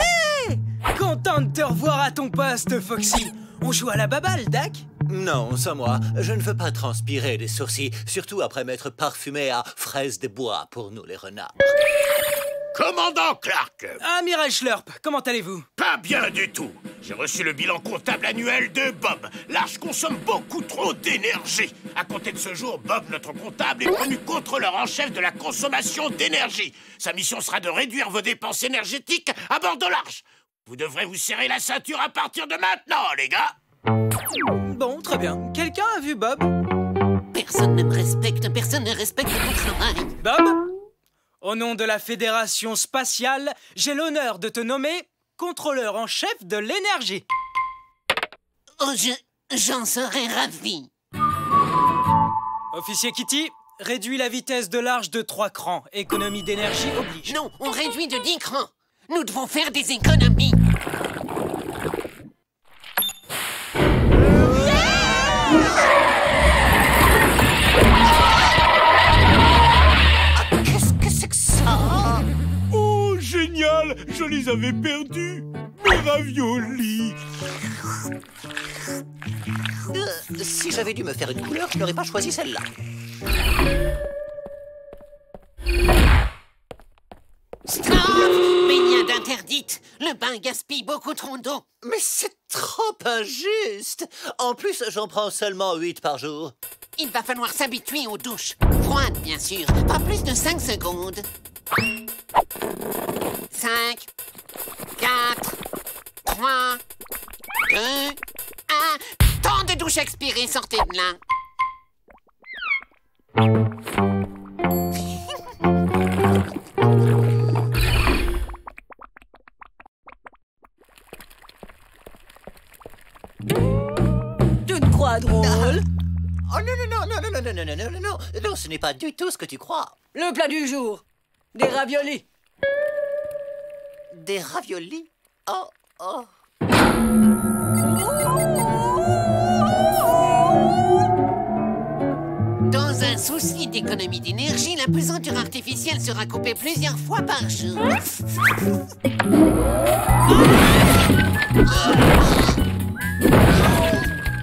Speaker 1: Content de te revoir à ton poste, Foxy. On joue à la baballe, Dak?
Speaker 8: Non, sans moi, je ne veux pas transpirer des sourcils, surtout après m'être parfumé à fraises des bois pour nous les renards.
Speaker 10: Commandant Clark!
Speaker 1: Amiral Schlurp, comment allez-vous?
Speaker 10: Pas bien du tout. J'ai reçu le bilan comptable annuel de Bob. L'arche consomme beaucoup trop d'énergie. À compter de ce jour, Bob, notre comptable, est promu contrôleur en chef de la consommation d'énergie. Sa mission sera de réduire vos dépenses énergétiques à bord de l'arche. Vous devrez vous serrer la ceinture à partir de maintenant, les gars.
Speaker 1: Bon, très bien. Quelqu'un a vu Bob?
Speaker 15: Personne ne me respecte, personne ne respecte mon travail.
Speaker 1: Bob? Au nom de la Fédération spatiale, j'ai l'honneur de te nommer contrôleur en chef de l'énergie.
Speaker 15: Oh, j'en serais ravi.
Speaker 1: Officier Kitty, réduis la vitesse de l'arche de 3 crans. Économie d'énergie oblige.
Speaker 15: Non, on réduit de 10 crans. Nous devons faire des économies.
Speaker 8: Qu'est-ce que c'est que ça?
Speaker 10: Oh, génial! Je les avais perdus. Mes raviolis.
Speaker 8: Si j'avais dû me faire une couleur, je n'aurais pas choisi celle-là.
Speaker 15: Stop! Baignade interdite! Le bain gaspille beaucoup trop d'eau.
Speaker 8: Mais c'est trop injuste! En plus, j'en prends seulement 8 par jour.
Speaker 15: Il va falloir s'habituer aux douches. Froides, bien sûr. Pas plus de 5 secondes. 5, 4, 3, 2, 1... Temps de douche expiré, sortez de là.
Speaker 4: Tu te crois drôle?
Speaker 8: Oh non, ce n'est pas du tout ce que tu crois.
Speaker 4: Le plat du jour. Des raviolis.
Speaker 8: Des raviolis? Oh.
Speaker 15: Dans un souci d'économie d'énergie, la pesanteur artificielle sera coupée plusieurs fois par jour.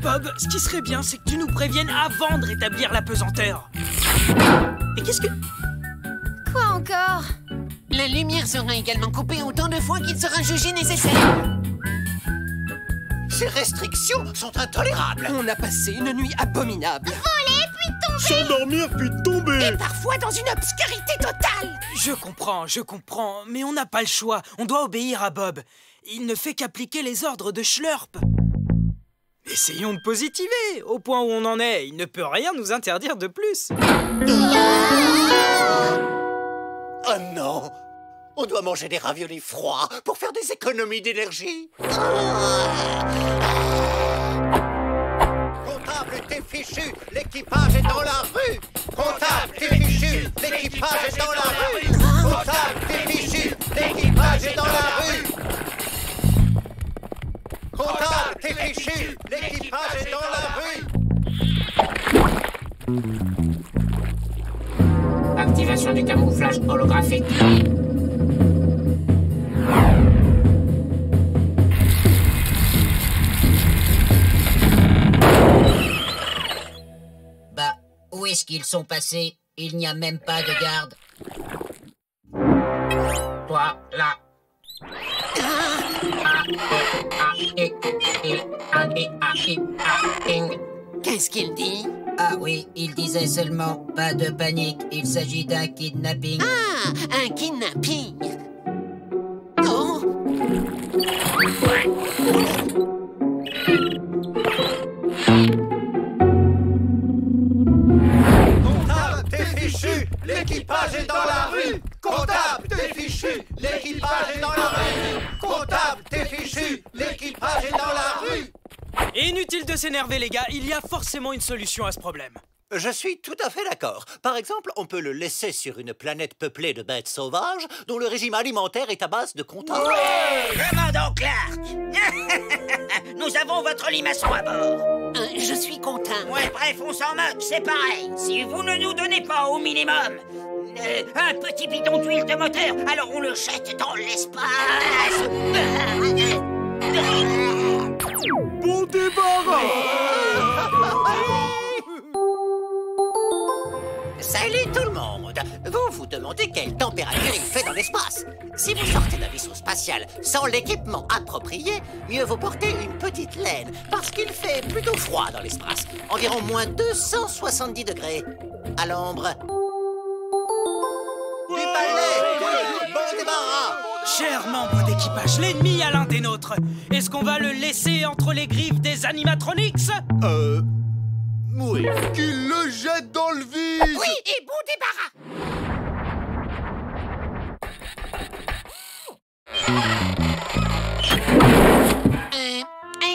Speaker 1: Bob, ce qui serait bien, c'est que tu nous préviennes avant de rétablir la pesanteur. Et qu'est-ce que...
Speaker 2: Quoi encore?
Speaker 15: La lumière sera également coupée autant de fois qu'il sera jugé nécessaire.
Speaker 8: Ces restrictions sont intolérables.
Speaker 11: On a passé une nuit abominable.
Speaker 2: Voler puis tomber.
Speaker 10: S'endormir puis tomber.
Speaker 12: Et parfois dans une obscurité totale.
Speaker 1: Je comprends, mais on n'a pas le choix. On doit obéir à Bob. Il ne fait qu'appliquer les ordres de Schlurp. Essayons de positiver. Au point où on en est, il ne peut rien nous interdire de plus.
Speaker 8: Oh non! On doit manger des raviolis froids pour faire des économies d'énergie. Comptable, t'es fichu, l'équipage est dans la rue. Comptable, t'es fichu, l'équipage est dans la rue. Comptable, t'es fichu, l'équipage est dans la rue. Comptable, t'es fichu, l'équipage est dans la rue.
Speaker 7: Activation du camouflage holographique.
Speaker 3: Bah, où est-ce qu'ils sont passés? Il n'y a même pas de garde.
Speaker 7: Toi, là.
Speaker 15: Qu'est-ce qu'il dit?
Speaker 3: Ah oui, il disait seulement pas de panique, il s'agit d'un kidnapping.
Speaker 15: Ah, un kidnapping. Oh.
Speaker 8: Comptable, t'es fichu, l'équipage est dans la rue. Comptable, t'es fichu, l'équipage est dans la rue. Comptable, t'es fichu, l'équipage est dans la rue.
Speaker 1: Inutile de s'énerver, les gars. Il y a forcément une solution à ce problème.
Speaker 8: Je suis tout à fait d'accord. Par exemple, on peut le laisser sur une planète peuplée de bêtes sauvages dont le régime alimentaire est à base de comptables.
Speaker 3: Commandant Clark. Nous avons votre limaçon à bord.
Speaker 15: Je suis content.
Speaker 3: Ouais, bref, on s'en moque, c'est pareil. Si vous ne nous donnez pas au minimum un petit bidon d'huile de moteur, alors on le jette dans l'espace.
Speaker 10: Bon débarras.
Speaker 8: Salut tout le monde! Vous vous demandez quelle température il fait dans l'espace. Si vous sortez d'un vaisseau spatial sans l'équipement approprié, mieux vaut porter une petite laine, parce qu'il fait plutôt froid dans l'espace. Environ moins 270 degrés. À l'ombre. Du balai! Bon débarras!
Speaker 1: Chers membres d'équipage, l'ennemi à l'un des nôtres. Est-ce qu'on va le laisser entre les griffes des animatronics?
Speaker 13: Oui. Qu'il le jette dans le vide!
Speaker 12: Oui, et bon débarras.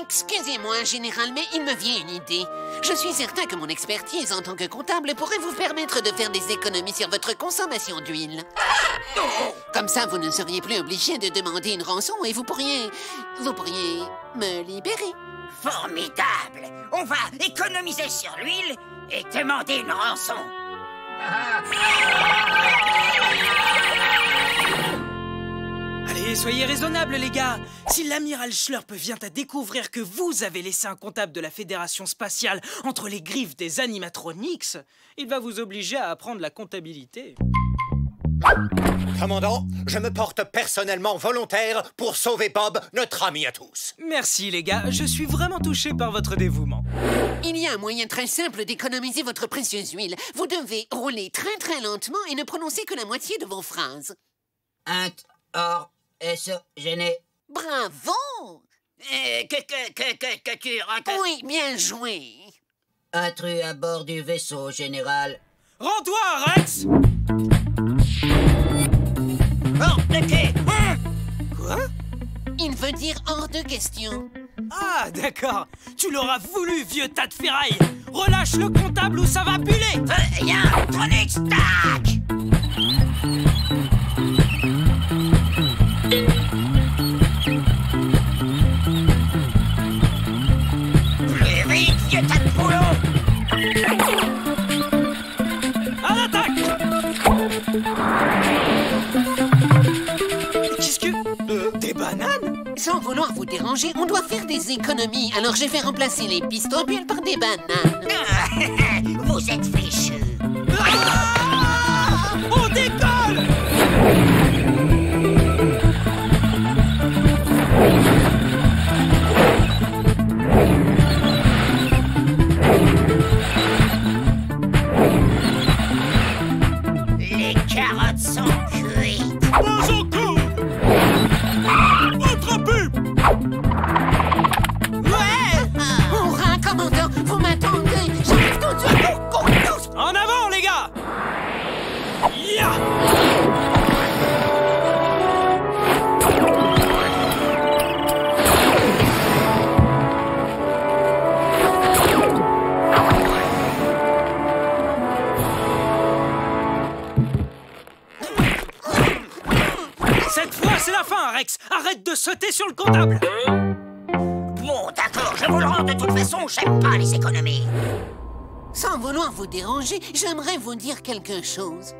Speaker 15: Excusez-moi, général, mais il me vient une idée. Je suis certain que mon expertise en tant que comptable pourrait vous permettre de faire des économies sur votre consommation d'huile. Comme ça, vous ne seriez plus obligé de demander une rançon et vous pourriez me libérer.
Speaker 3: Formidable! On va économiser sur l'huile et demander une rançon.
Speaker 1: Allez, soyez raisonnables, les gars. Si l'amiral Schlurp vient à découvrir que vous avez laissé un comptable de la Fédération spatiale entre les griffes des animatronics, il va vous obliger à apprendre la comptabilité.
Speaker 6: Commandant, je me porte personnellement volontaire pour sauver Bob, notre ami à tous.
Speaker 1: Merci, les gars. Je suis vraiment touché par votre dévouement.
Speaker 15: Il y a un moyen très simple d'économiser votre précieuse huile. Vous devez rouler très très lentement et ne prononcer que la moitié de vos phrases.
Speaker 3: gêné.
Speaker 15: Bravo!
Speaker 3: Que tu racontes?
Speaker 15: Oui, bien joué.
Speaker 3: Intrus à bord du vaisseau, général.
Speaker 1: Rends-toi, Rex!
Speaker 3: Hors de quai!
Speaker 1: Quoi?
Speaker 15: Il veut dire hors de question.
Speaker 1: Ah, d'accord. Tu l'auras voulu, vieux tas de ferraille. Relâche le comptable ou ça va buller.
Speaker 3: Viens, Tronix, tac! Plus vite, vieux tas de boulot!
Speaker 1: À l'attaque! Qu'est-ce que... des bananes?
Speaker 15: Sans vouloir vous déranger, on doit faire des économies. Alors je vais remplacer les pistoles par des bananes.
Speaker 3: Vous êtes fichus.
Speaker 1: Ah! On décolle!
Speaker 3: Les carottes sont cuites.
Speaker 10: Pas encore! Attrapez!
Speaker 1: Ouais!
Speaker 15: Hurrah, commandant, vous m'attendez. J'arrive tout de suite.
Speaker 1: En avant, les gars! Ya! Cette fois, c'est la fin, Rex! Arrête de sauter sur le comptable!
Speaker 3: Bon, d'accord, je vous le rends de toute façon, j'aime pas les économies.
Speaker 15: Sans vouloir vous déranger, j'aimerais vous dire quelque chose.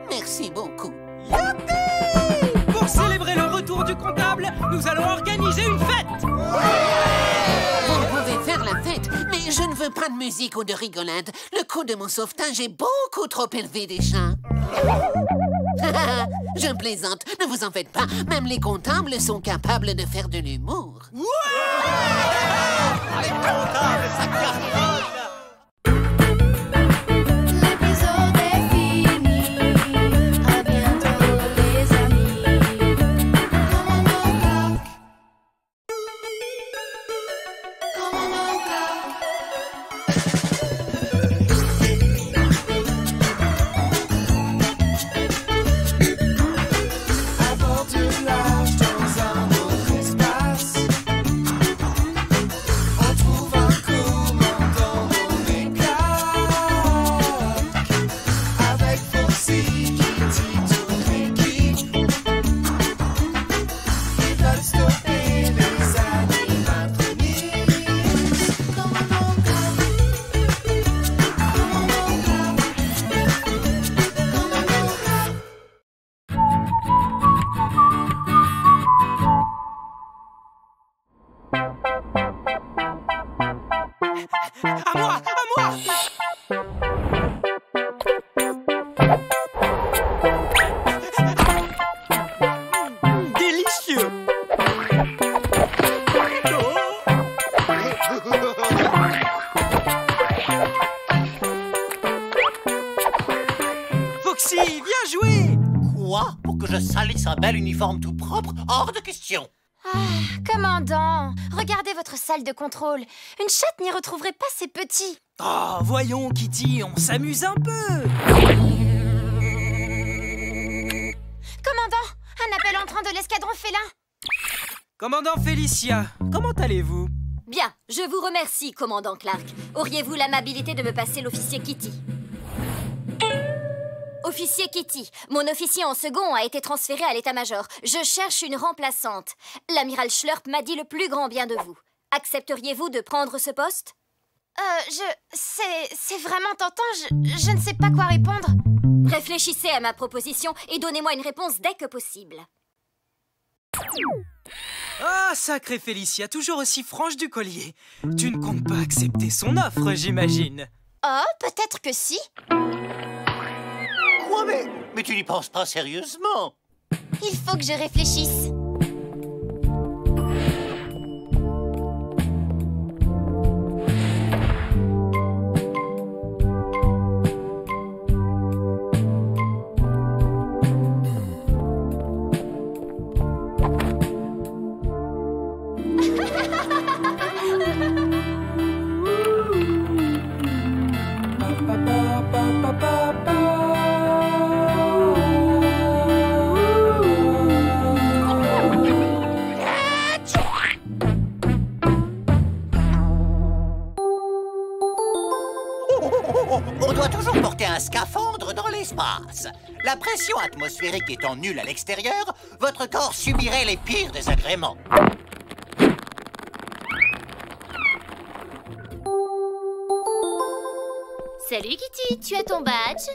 Speaker 15: Merci beaucoup.
Speaker 1: Youpi! Pour célébrer le retour du comptable, nous allons organiser une fête!
Speaker 15: Vous pouvez faire la fête, mais je ne veux pas de musique ou de rigolade. Le coût de mon sauvetage est beaucoup trop élevé déjà. Je plaisante, ne vous en faites pas. Même les comptables sont capables de faire de l'humour.
Speaker 6: Les comptables, ça cartonne!
Speaker 2: L'épisode est fini. À bientôt, les amis. Commandant Clark. Commandant Clark.
Speaker 9: À bord du large dans un autre espace, on trouve un commandant nommé Clark, avec Foxy, Kitty, toute l'équipe. Ils veulent stopper les animatronics. Commandant Clark. Commandant Clark. Commandant Clark.
Speaker 1: À moi! À moi! Délicieux! Foxy, viens jouer!
Speaker 6: Quoi? Pour que je salisse un bel uniforme tout propre? Hors de question!
Speaker 2: Commandant, regardez votre salle de contrôle. Une chatte n'y retrouverait pas ses petits.
Speaker 1: Oh, voyons, Kitty, on s'amuse un peu!
Speaker 2: Commandant, un appel entrant de l'escadron félin.
Speaker 1: Commandant Félicia, comment allez-vous?
Speaker 5: Bien, je vous remercie, commandant Clark. Auriez-vous l'amabilité de me passer l'officier Kitty? Officier Kitty, mon officier en second a été transféré à l'état-major. Je cherche une remplaçante. L'amiral Schlurp m'a dit le plus grand bien de vous. Accepteriez-vous de prendre ce poste?
Speaker 2: C'est vraiment tentant, je ne sais pas quoi répondre.
Speaker 5: Réfléchissez à ma proposition et donnez-moi une réponse dès que possible.
Speaker 1: Ah, sacrée Félicia, toujours aussi franche du collier. Tu ne comptes pas accepter son offre, j'imagine.
Speaker 2: Oh, peut-être que si.
Speaker 6: Quoi, mais tu n'y penses pas sérieusement?
Speaker 2: Il faut que je réfléchisse.
Speaker 8: On doit toujours porter un scaphandre dans l'espace. La pression atmosphérique étant nulle à l'extérieur, votre corps subirait les pires désagréments.
Speaker 2: Salut Kitty, tu as ton badge?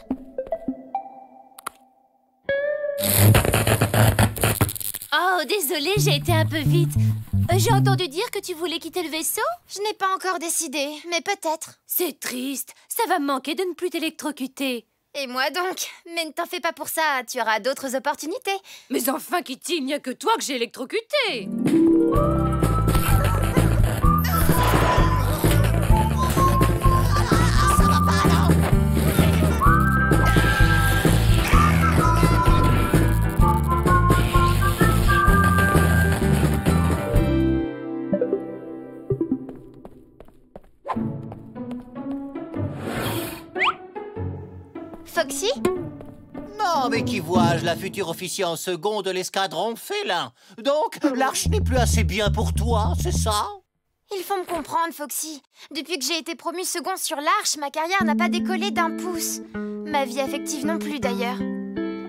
Speaker 2: Oh, désolée, j'ai été un peu vite. J'ai entendu dire que tu voulais quitter le vaisseau? Je n'ai pas encore décidé, mais peut-être.
Speaker 4: C'est triste, ça va me manquer de ne plus t'électrocuter.
Speaker 2: Et moi donc? Mais ne t'en fais pas pour ça, tu auras d'autres opportunités.
Speaker 4: Mais enfin, Kitty, il n'y a que toi que j'ai électrocuté.
Speaker 2: Foxy?
Speaker 8: Non, mais qui vois-je, la future officier en second de l'escadron félin. Donc, l'arche n'est plus assez bien pour toi, c'est ça?
Speaker 2: Il faut me comprendre, Foxy. Depuis que j'ai été promue second sur l'arche, ma carrière n'a pas décollé d'un pouce. Ma vie affective non plus, d'ailleurs.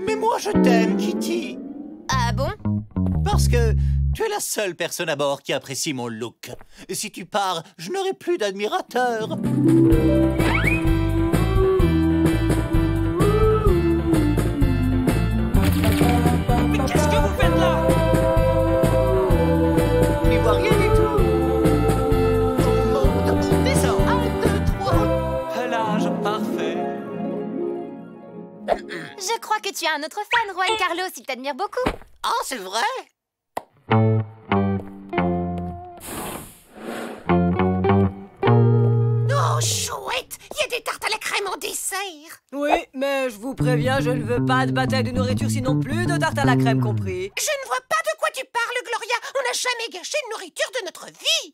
Speaker 8: Mais moi, je t'aime, Kitty.
Speaker 2: Ah bon?
Speaker 8: Parce que tu es la seule personne à bord qui apprécie mon look. Et si tu pars, je n'aurai plus d'admirateurs.
Speaker 1: Qu'est-ce que vous faites là?
Speaker 8: On n'y voit rien du tout. On descend. 1, 2, 3.
Speaker 1: L'âge parfait.
Speaker 2: Je crois que tu as un autre fan, Juan Carlos. Il t'admire beaucoup.
Speaker 8: Ah, c'est vrai?
Speaker 12: Oh, chouette! Il y a des tartes à la crème en dessert.
Speaker 4: Oui, mais je vous préviens, je ne veux pas de bataille de nourriture, sinon plus de tarte à la crème compris.
Speaker 12: Je ne vois pas de quoi tu parles, Gloria. On n'a jamais gâché de nourriture de notre vie.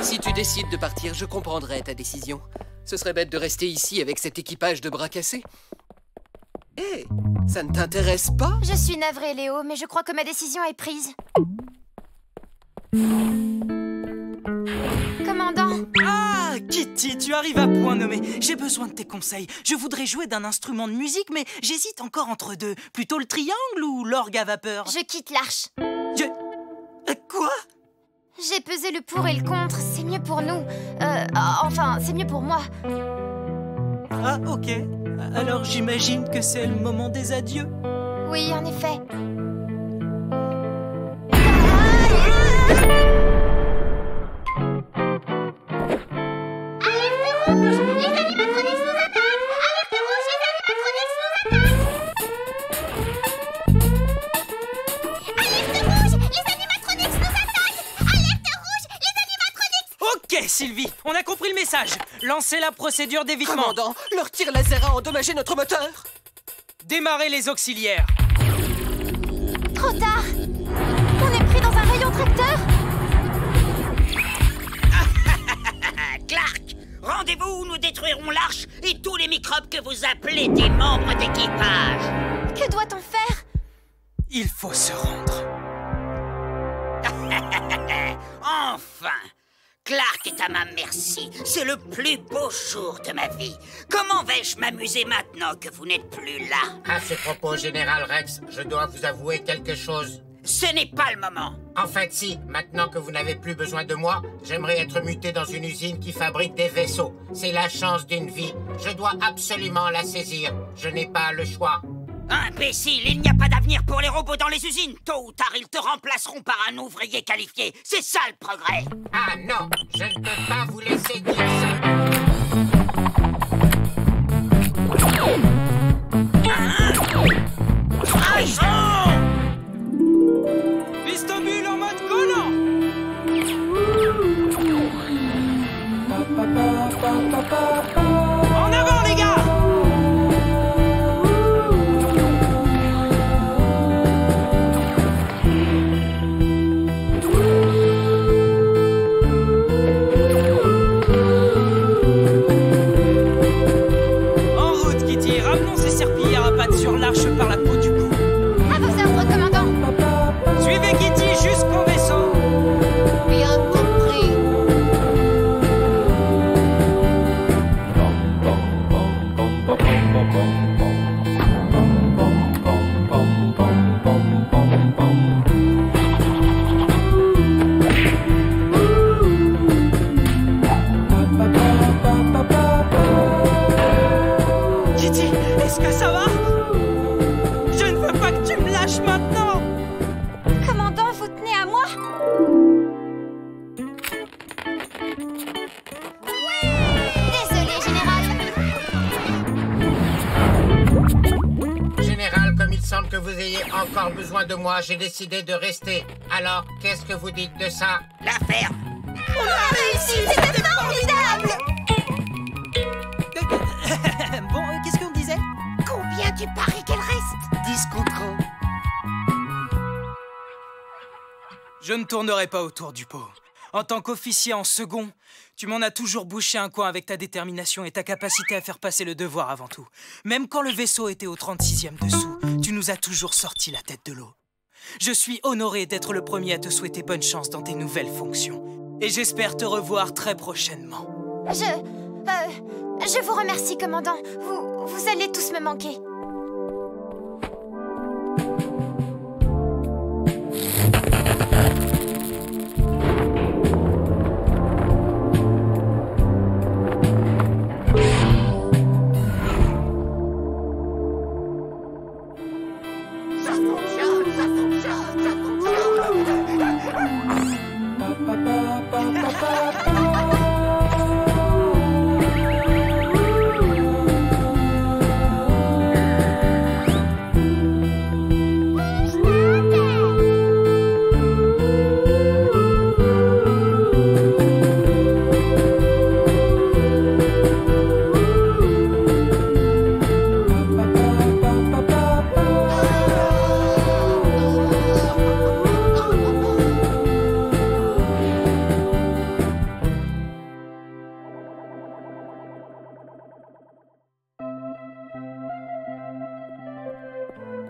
Speaker 16: Si tu décides de partir, je comprendrai ta décision. Ce serait bête de rester ici avec cet équipage de bras cassés. Hé, ça ne t'intéresse pas?
Speaker 2: Je suis navrée, Léo, mais je crois que ma décision est prise. Commandant?
Speaker 1: Ah, Kitty, tu arrives à point nommé. J'ai besoin de tes conseils. Je voudrais jouer d'un instrument de musique, mais j'hésite encore entre deux. Plutôt le triangle ou l'orgue à vapeur?
Speaker 2: Je quitte l'arche.
Speaker 1: Quoi?
Speaker 2: J'ai pesé le pour et le contre. C'est mieux pour nous. Enfin, c'est mieux pour moi.
Speaker 1: Ah, ok. Alors j'imagine que c'est le moment des adieux.
Speaker 2: Oui, en effet.
Speaker 1: Ok, Sylvie, on a compris le message. Lancez la procédure d'évitement.
Speaker 16: Commandant, leur tir laser a endommagé notre moteur.
Speaker 1: Démarrez les auxiliaires.
Speaker 2: Trop tard. On est pris dans un rayon tracteur.
Speaker 3: Clark, Rendez-vous où nous détruirons l'arche et tous les microbes que vous appelez des membres d'équipage.
Speaker 2: Que doit-on faire?
Speaker 1: Il faut se rendre.
Speaker 3: Enfin! Clark est à ma merci. C'est le plus beau jour de ma vie. Comment vais-je m'amuser maintenant que vous n'êtes plus là?
Speaker 7: À ce propos, Général Rex, je dois vous avouer quelque chose.
Speaker 3: Ce n'est pas le moment.
Speaker 7: En fait, si. Maintenant que vous n'avez plus besoin de moi, j'aimerais être muté dans une usine qui fabrique des vaisseaux. C'est la chance d'une vie. Je dois absolument la saisir. Je n'ai pas le choix.
Speaker 3: Imbécile, il n'y a pas d'avenir pour les robots dans les usines. Tôt ou tard, ils te remplaceront par un ouvrier qualifié. C'est ça le progrès.
Speaker 7: Ah non, je ne peux pas vous laisser dire ça.
Speaker 1: Pistobule en mode collant. En avant les gars. Sur l'arche par la peau du cou.
Speaker 2: À vos ordres, commandant.
Speaker 1: Suivez Kitty jusqu'au vaisseau.
Speaker 15: Bien compris.
Speaker 1: Kitty, est-ce que ça va? Maintenant!
Speaker 2: Commandant, vous tenez à moi? Désolé, Général.
Speaker 7: Général, comme il semble que vous ayez encore besoin de moi, j'ai décidé de rester. Alors, qu'est-ce que vous dites de ça?
Speaker 3: La ferme!
Speaker 2: On a réussi! C'était formidable!
Speaker 1: Bon, qu'est-ce qu'on disait?
Speaker 12: Combien tu paries qu'elle reste?
Speaker 13: 10 contre 1.
Speaker 1: Je ne tournerai pas autour du pot. En tant qu'officier en second, tu m'en as toujours bouché un coin avec ta détermination et ta capacité à faire passer le devoir avant tout. Même quand le vaisseau était au 36e dessous, tu nous as toujours sorti la tête de l'eau. Je suis honoré d'être le premier à te souhaiter bonne chance dans tes nouvelles fonctions. Et j'espère te revoir très prochainement.
Speaker 2: Je vous remercie, commandant. Vous allez tous me manquer.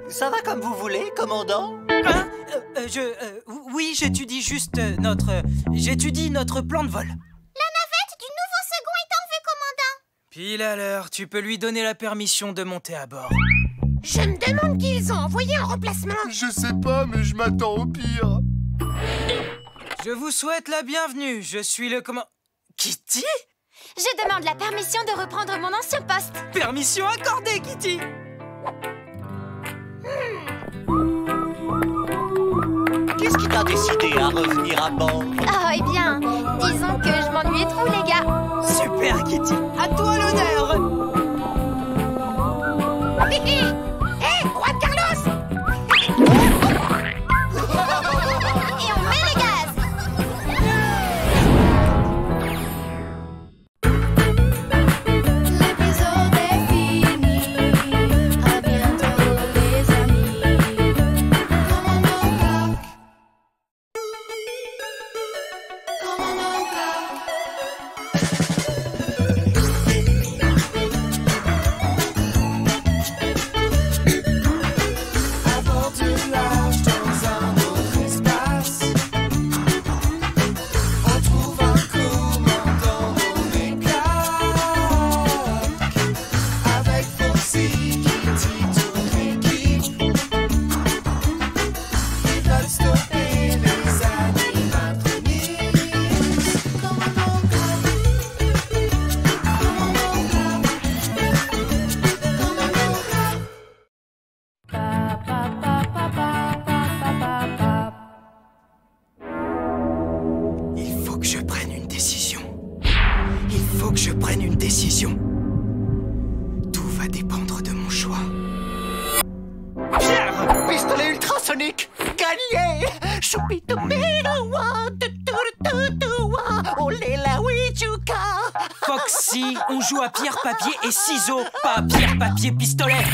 Speaker 8: Ça va comme vous voulez, commandant?
Speaker 1: Hein? Oui, j'étudie juste j'étudie notre plan de vol.
Speaker 2: La navette du nouveau second est en vue, commandant.
Speaker 1: Pile à l'heure, tu peux lui donner la permission de monter à bord.
Speaker 12: Je me demande qui ils ont envoyé en remplacement.
Speaker 13: Je sais pas, mais je m'attends au pire.
Speaker 1: Je vous souhaite la bienvenue. Je suis le Kitty?
Speaker 2: Je demande la permission de reprendre mon ancien poste.
Speaker 1: Permission accordée, Kitty.
Speaker 8: Qu'est-ce qui t'a décidé à revenir à bord?
Speaker 2: Oh, eh bien, disons que je m'ennuyais trop, les gars.
Speaker 1: Super, Kitty. À toi l'honneur.
Speaker 12: Hé, Juan Carlos!
Speaker 2: Et on met le gaz. L'épisode est fini. À bientôt, les amis. Commandant Clark.
Speaker 6: Sonic. Gagné.
Speaker 1: Foxy, on joue à pierre, papier et ciseaux, pas à pierre, papier, pistolet.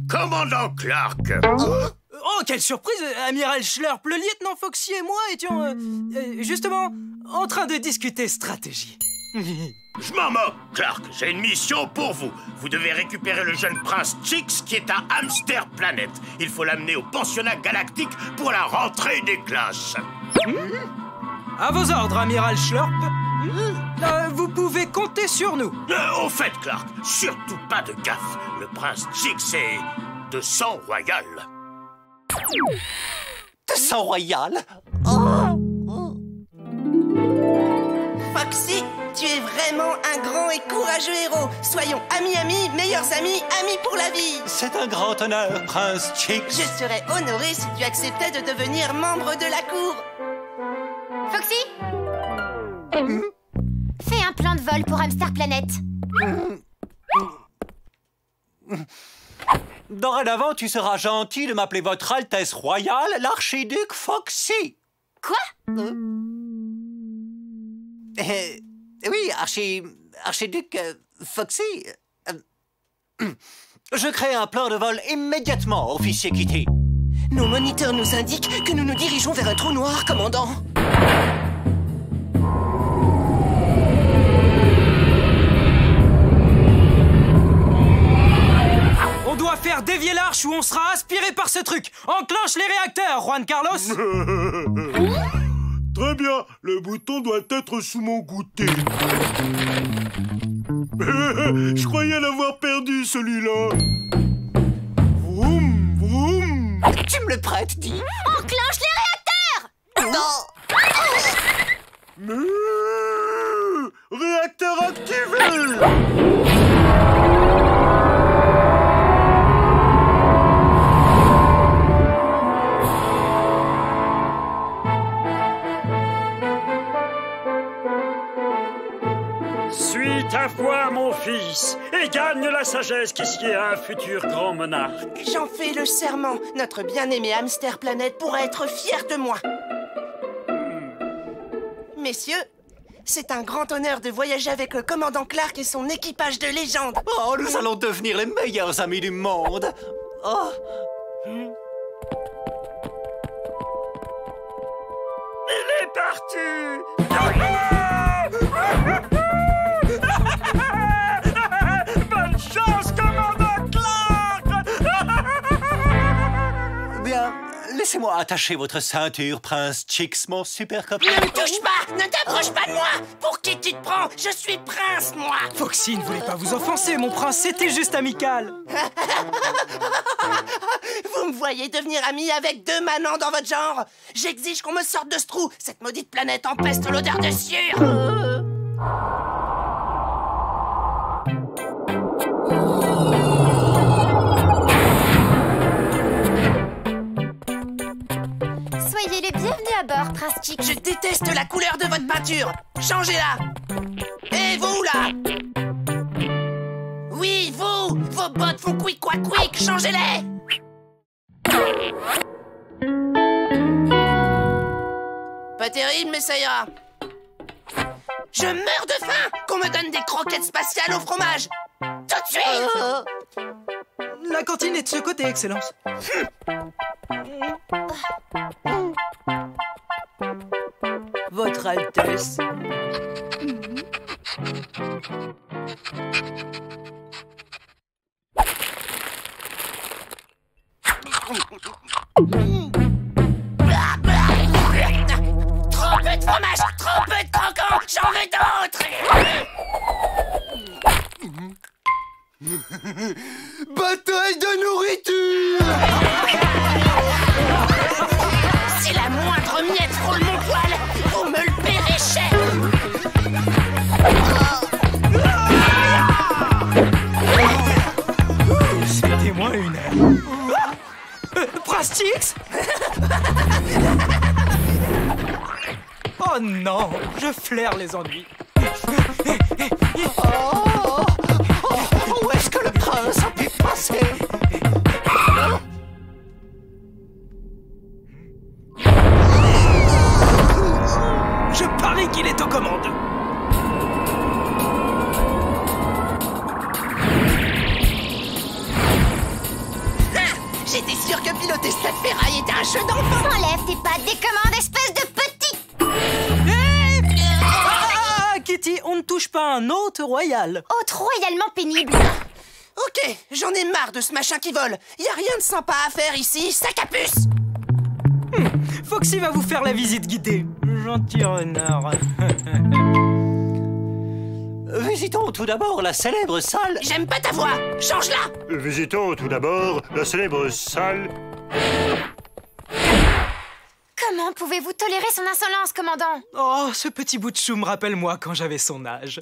Speaker 10: Commandant Clark.
Speaker 1: Oh, quelle surprise, Amiral Schlurp. Le lieutenant Foxy et moi étions, justement, en train de discuter stratégie.
Speaker 10: Je m'en moque, Clark. J'ai une mission pour vous. Vous devez récupérer le jeune prince Chix qui est à Hamster Planet. Il faut l'amener au pensionnat galactique pour la rentrée des classes.
Speaker 1: À vos ordres, Amiral Schlurp. Vous pouvez compter sur nous.
Speaker 10: Au fait, Clark, surtout pas de gaffe. Le prince Chix est de sang royal.
Speaker 6: De sang royal?
Speaker 11: Foxy, tu es vraiment un grand et courageux héros. Soyons amis, meilleurs amis pour la vie.
Speaker 6: C'est un grand honneur, prince Chix.
Speaker 11: Je serais honoré si tu acceptais de devenir membre de la cour.
Speaker 2: Foxy, fais un plan de vol pour Hamster Planet.
Speaker 6: Dorénavant, tu seras gentil de m'appeler votre Altesse Royale, l'archiduc Foxy.
Speaker 2: Quoi?
Speaker 6: Oui, archiduc Foxy. Je crée un plan de vol immédiatement, officier Kitty.
Speaker 11: Nos moniteurs nous indiquent que nous nous dirigeons vers un trou noir, commandant.
Speaker 1: On doit faire dévier l'arche ou on sera aspiré par ce truc. Enclenche les réacteurs, Juan Carlos.
Speaker 10: Très bien, le bouton doit être sous mon goûter. Je croyais l'avoir perdu, celui-là. Vroom, vroom.
Speaker 6: Tu me le prêtes, dis?
Speaker 2: Enclenche les réacteurs!
Speaker 10: Non. Réacteur activé.
Speaker 17: Suis ta foi, mon fils, et gagne la sagesse qui sied à un futur grand monarque.
Speaker 11: J'en fais le serment. Notre bien-aimé Hamster Planet pourra être fier de moi. Messieurs, c'est un grand honneur de voyager avec le commandant Clark et son équipage de légende.
Speaker 6: Oh, nous allons devenir les meilleurs amis du monde. Oh.
Speaker 17: Il est parti. Bonne chance, commandant Clark.
Speaker 6: Bien, laissez-moi attacher votre ceinture, prince Chix, mon super copain.
Speaker 11: Ne me touche pas! Ne t'approche pas de moi! Pour qui tu te prends? Je suis prince, moi!
Speaker 1: Foxy ne voulait pas vous offenser, mon prince, c'était juste amical.
Speaker 11: Vous me voyez devenir ami avec deux manants dans votre genre? J'exige qu'on me sorte de ce trou! Cette maudite planète empeste l'odeur de sueur!
Speaker 2: Soyez les bienvenus à bord, Prince Chix.
Speaker 11: Je déteste la couleur de votre peinture! Changez-la! Et vous, là! Oui, vous! Vos bottes font quick-quack-quick! Changez-les! Pas terrible, mais ça ira. Je meurs de faim! Qu'on me donne des croquettes spatiales au fromage! Tout de suite!
Speaker 1: La cantine est de ce côté, Excellence.
Speaker 4: Votre Altesse.
Speaker 11: Trop peu de fromage! Trop peu de croquants! J'en veux d'autres!
Speaker 13: Bataille de nourriture!
Speaker 11: Si la moindre miette frôle mon poil, vous me le paierez cher!
Speaker 1: C'était-moi une heure. Prince Chix. Oh non, je flaire les ennuis.
Speaker 6: Où est-ce que le prince a pu passer?
Speaker 11: sûr que piloter cette ferraille était un jeu d'enfant.
Speaker 2: Enlève tes pattes des commandes, espèce de petit...
Speaker 1: Kitty, on ne touche pas un hôte royal.
Speaker 2: Hôte royalement pénible.
Speaker 11: Ok, j'en ai marre de ce machin qui vole. Y a rien de sympa à faire ici, sac à puce.
Speaker 1: Foxy va vous faire la visite guidée. Gentil renard.
Speaker 6: Visitons tout d'abord la célèbre salle...
Speaker 11: J'aime pas ta voix, change-la.
Speaker 17: Visitons tout d'abord la célèbre salle...
Speaker 2: Comment pouvez-vous tolérer son insolence, commandant?
Speaker 1: Oh, ce petit bout de chou me rappelle moi quand j'avais son âge.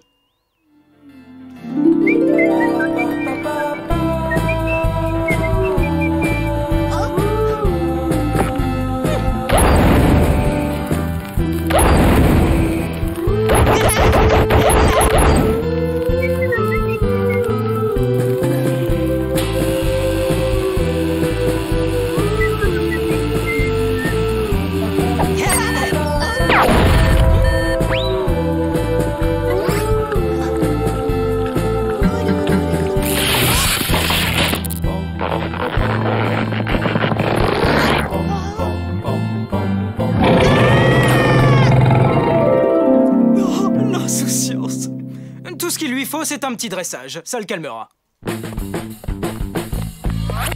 Speaker 1: C'est un petit dressage, ça le calmera.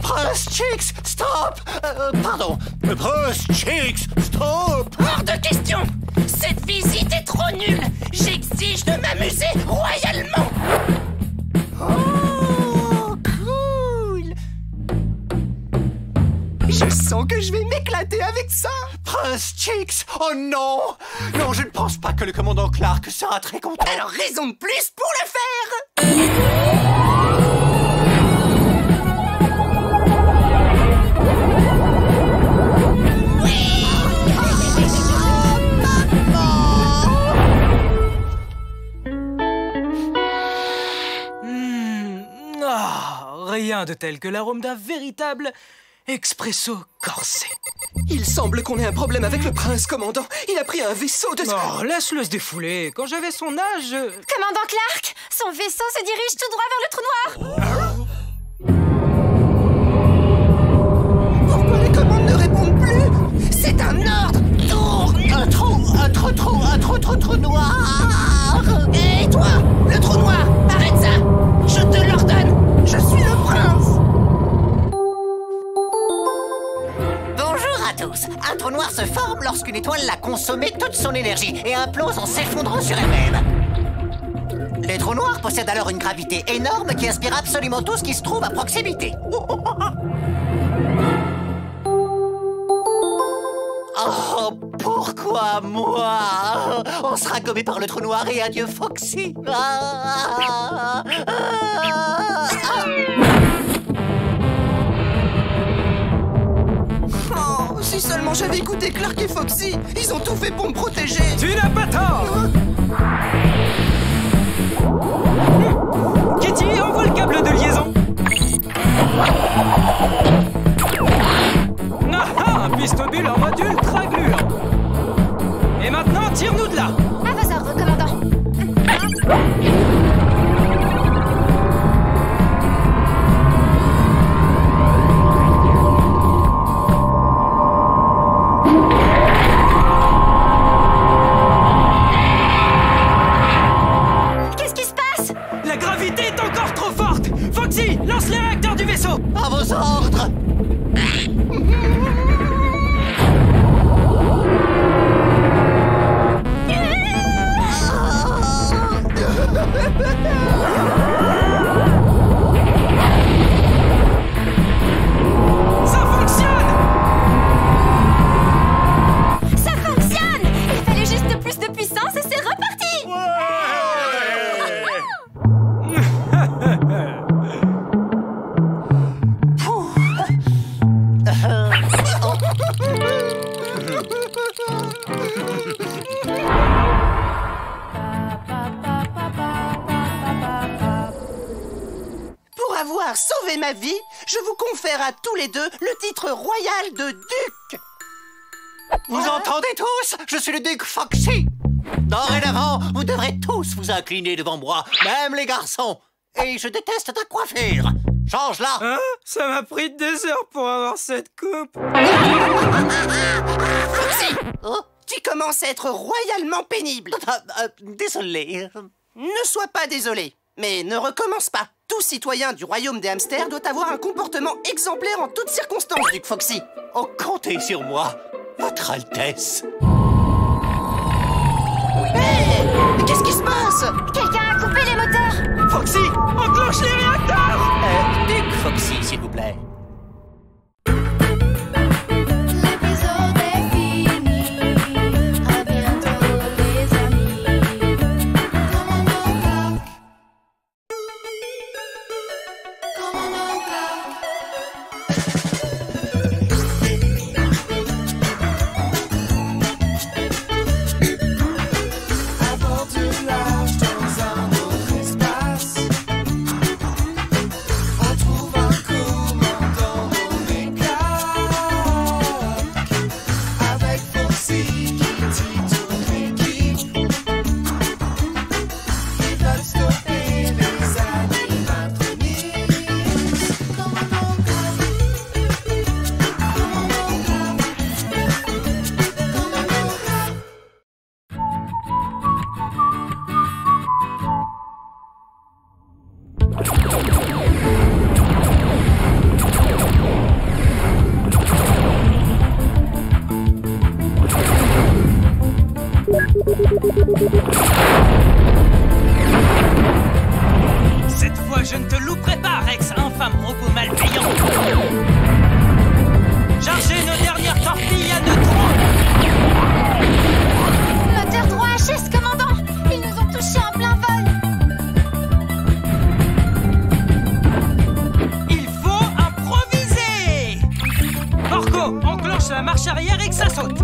Speaker 6: Prince Chicks, stop! Pardon, Prince Chicks, stop!
Speaker 11: Hors de question! Cette visite est trop nulle! J'exige de m'amuser royalement!
Speaker 13: Oh, cool! Je sens que je vais m'éclater avec ça!
Speaker 6: Prince Chicks, oh non! Non, je ne pense pas que le commandant Clark sera très content.
Speaker 11: Alors raison de plus pour le faire!
Speaker 1: Rien de tel que l'arôme d'un véritable expresso corsé.
Speaker 16: Il semble qu'on ait un problème avec le prince, commandant. Il a pris un vaisseau de...
Speaker 1: Oh, laisse-le se défouler. Quand j'avais son âge...
Speaker 2: Commandant Clark, son vaisseau se dirige tout droit vers le trou noir.
Speaker 11: Pourquoi les commandes ne répondent plus? C'est un ordre! Tourne!
Speaker 6: Un trou noir!
Speaker 11: Et toi, le trou noir, arrête ça! Je te l'ordonne! Je suis le prince!
Speaker 8: Bonjour à tous! Un trou noir se forme lorsqu'une étoile a consommé toute son énergie et implose en s'effondrant sur elle-même. Les trous noirs possèdent alors une gravité énorme qui inspire absolument tout ce qui se trouve à proximité. Oh, pourquoi moi? On sera gommé par le trou noir et adieu Foxy.
Speaker 11: Oh, si seulement j'avais écouté Clark et Foxy, ils ont tout fait pour me protéger.
Speaker 1: Tu n'as pas tort. Kitty, envoie le câble de liaison. Un pistobule en mode ultra gluant. Et maintenant, tire-nous de là.
Speaker 2: À vos ordres, commandant. Qu'est-ce qui se passe?
Speaker 1: La gravité est encore trop forte. Foxy, lance les réacteurs du vaisseau.
Speaker 8: À vos ordres.
Speaker 1: Ça fonctionne!
Speaker 2: Ça fonctionne! Il fallait juste plus de puissance et c'est reparti!
Speaker 11: Pour avoir sauvé ma vie, je vous confère à tous les deux le titre royal de duc.
Speaker 8: Vous entendez tous? Je suis le duc Foxy. Dorénavant, vous devrez tous vous incliner devant moi, même les garçons. Et je déteste ta coiffure.
Speaker 6: Change-la!
Speaker 1: Hein? Ça m'a pris des heures pour avoir cette coupe.
Speaker 11: Foxy! Tu commences à être royalement pénible.
Speaker 6: Désolé.
Speaker 11: Ne sois pas désolé, mais ne recommence pas. Tout citoyen du royaume des hamsters doit avoir un comportement exemplaire en toutes circonstances, Duc Foxy.
Speaker 6: Oh, comptez sur moi, Votre Altesse.
Speaker 11: Hey! Mais qu'est-ce qui se passe?
Speaker 2: Quelqu'un a coupé les moteurs.
Speaker 1: Foxy, enclenche les réacteurs.
Speaker 6: Duc Foxy, s'il vous plaît.
Speaker 2: L'épisode est fini. À bientôt, les amis. Commandant Clark. Commandant Clark.
Speaker 9: Aventure large dans un autre espace. On trouve un commandant nommé Clark. Avec Foxy qui dit toute l'équipe. Ils veulent stopper les animatroniques. Commandant Clark. Commandant Clark. Commandant Clark.
Speaker 1: Cette fois, je ne te louperai pas, Rex, infâme robot malpayant. Chargez nos dernières torpilles à neutrons.
Speaker 2: Moteur 3HS, commandant. Ils nous ont touchés en plein vol.
Speaker 1: Il faut improviser. Porco, enclenche la marche arrière et que ça saute.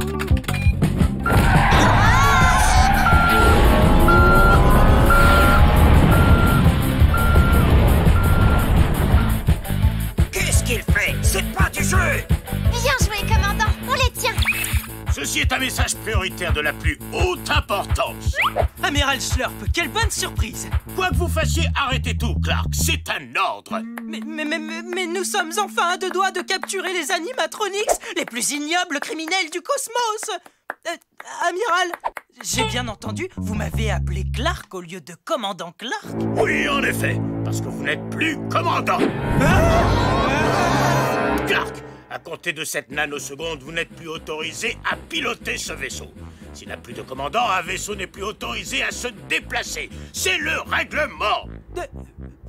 Speaker 3: Qu'est-ce qu'il fait? C'est pas du jeu!
Speaker 2: Bien joué, commandant. On les tient.
Speaker 10: Ceci est un message prioritaire de la plus haute importance.
Speaker 1: Amiral Schlurp, quelle bonne surprise.
Speaker 10: Quoi que vous fassiez, arrêtez tout, Clark. C'est un ordre.
Speaker 1: Mais nous sommes enfin à deux doigts de capturer les animatronics, les plus ignobles criminels du cosmos. Amiral, j'ai bien entendu, vous m'avez appelé Clark au lieu de commandant Clark.
Speaker 10: Oui, en effet, parce que vous n'êtes plus commandant. Clark, à compter de cette nanoseconde, vous n'êtes plus autorisé à piloter ce vaisseau. S'il n'a plus de commandant, un vaisseau n'est plus autorisé à se déplacer. C'est le règlement.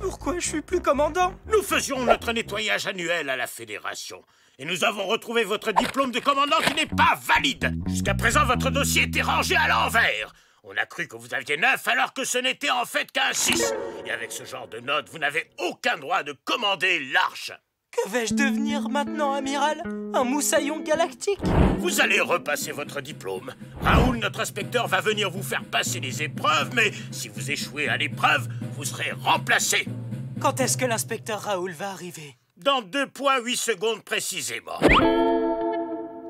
Speaker 1: Pourquoi je suis plus commandant?
Speaker 10: Nous faisions notre nettoyage annuel à la Fédération. Et nous avons retrouvé votre diplôme de commandant qui n'est pas valide. Jusqu'à présent, votre dossier était rangé à l'envers. On a cru que vous aviez 9 alors que ce n'était en fait qu'un 6. Et avec ce genre de notes, vous n'avez aucun droit de commander l'Arche.
Speaker 1: Que vais-je devenir maintenant, amiral? Un moussaillon galactique?
Speaker 10: Vous allez repasser votre diplôme. Raoul, notre inspecteur, va venir vous faire passer les épreuves, mais si vous échouez à l'épreuve, vous serez remplacé.
Speaker 1: Quand est-ce que l'inspecteur Raoul va arriver?
Speaker 10: Dans 2,8 secondes précisément.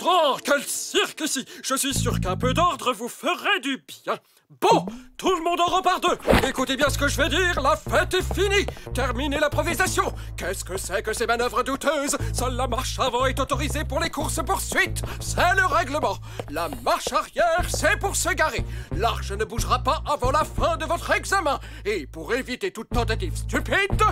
Speaker 17: Oh, quel cirque ici! Je suis sûr qu'un peu d'ordre vous ferait du bien. Bon, tout le monde en rang par deux. Écoutez bien ce que je vais dire, la fête est finie. Terminez l'improvisation. Qu'est-ce que c'est que ces manœuvres douteuses? Seule la marche avant est autorisée pour les courses-poursuites. C'est le règlement. La marche arrière, c'est pour se garer. L'arche ne bougera pas avant la fin de votre examen. Et pour éviter toute tentative stupide,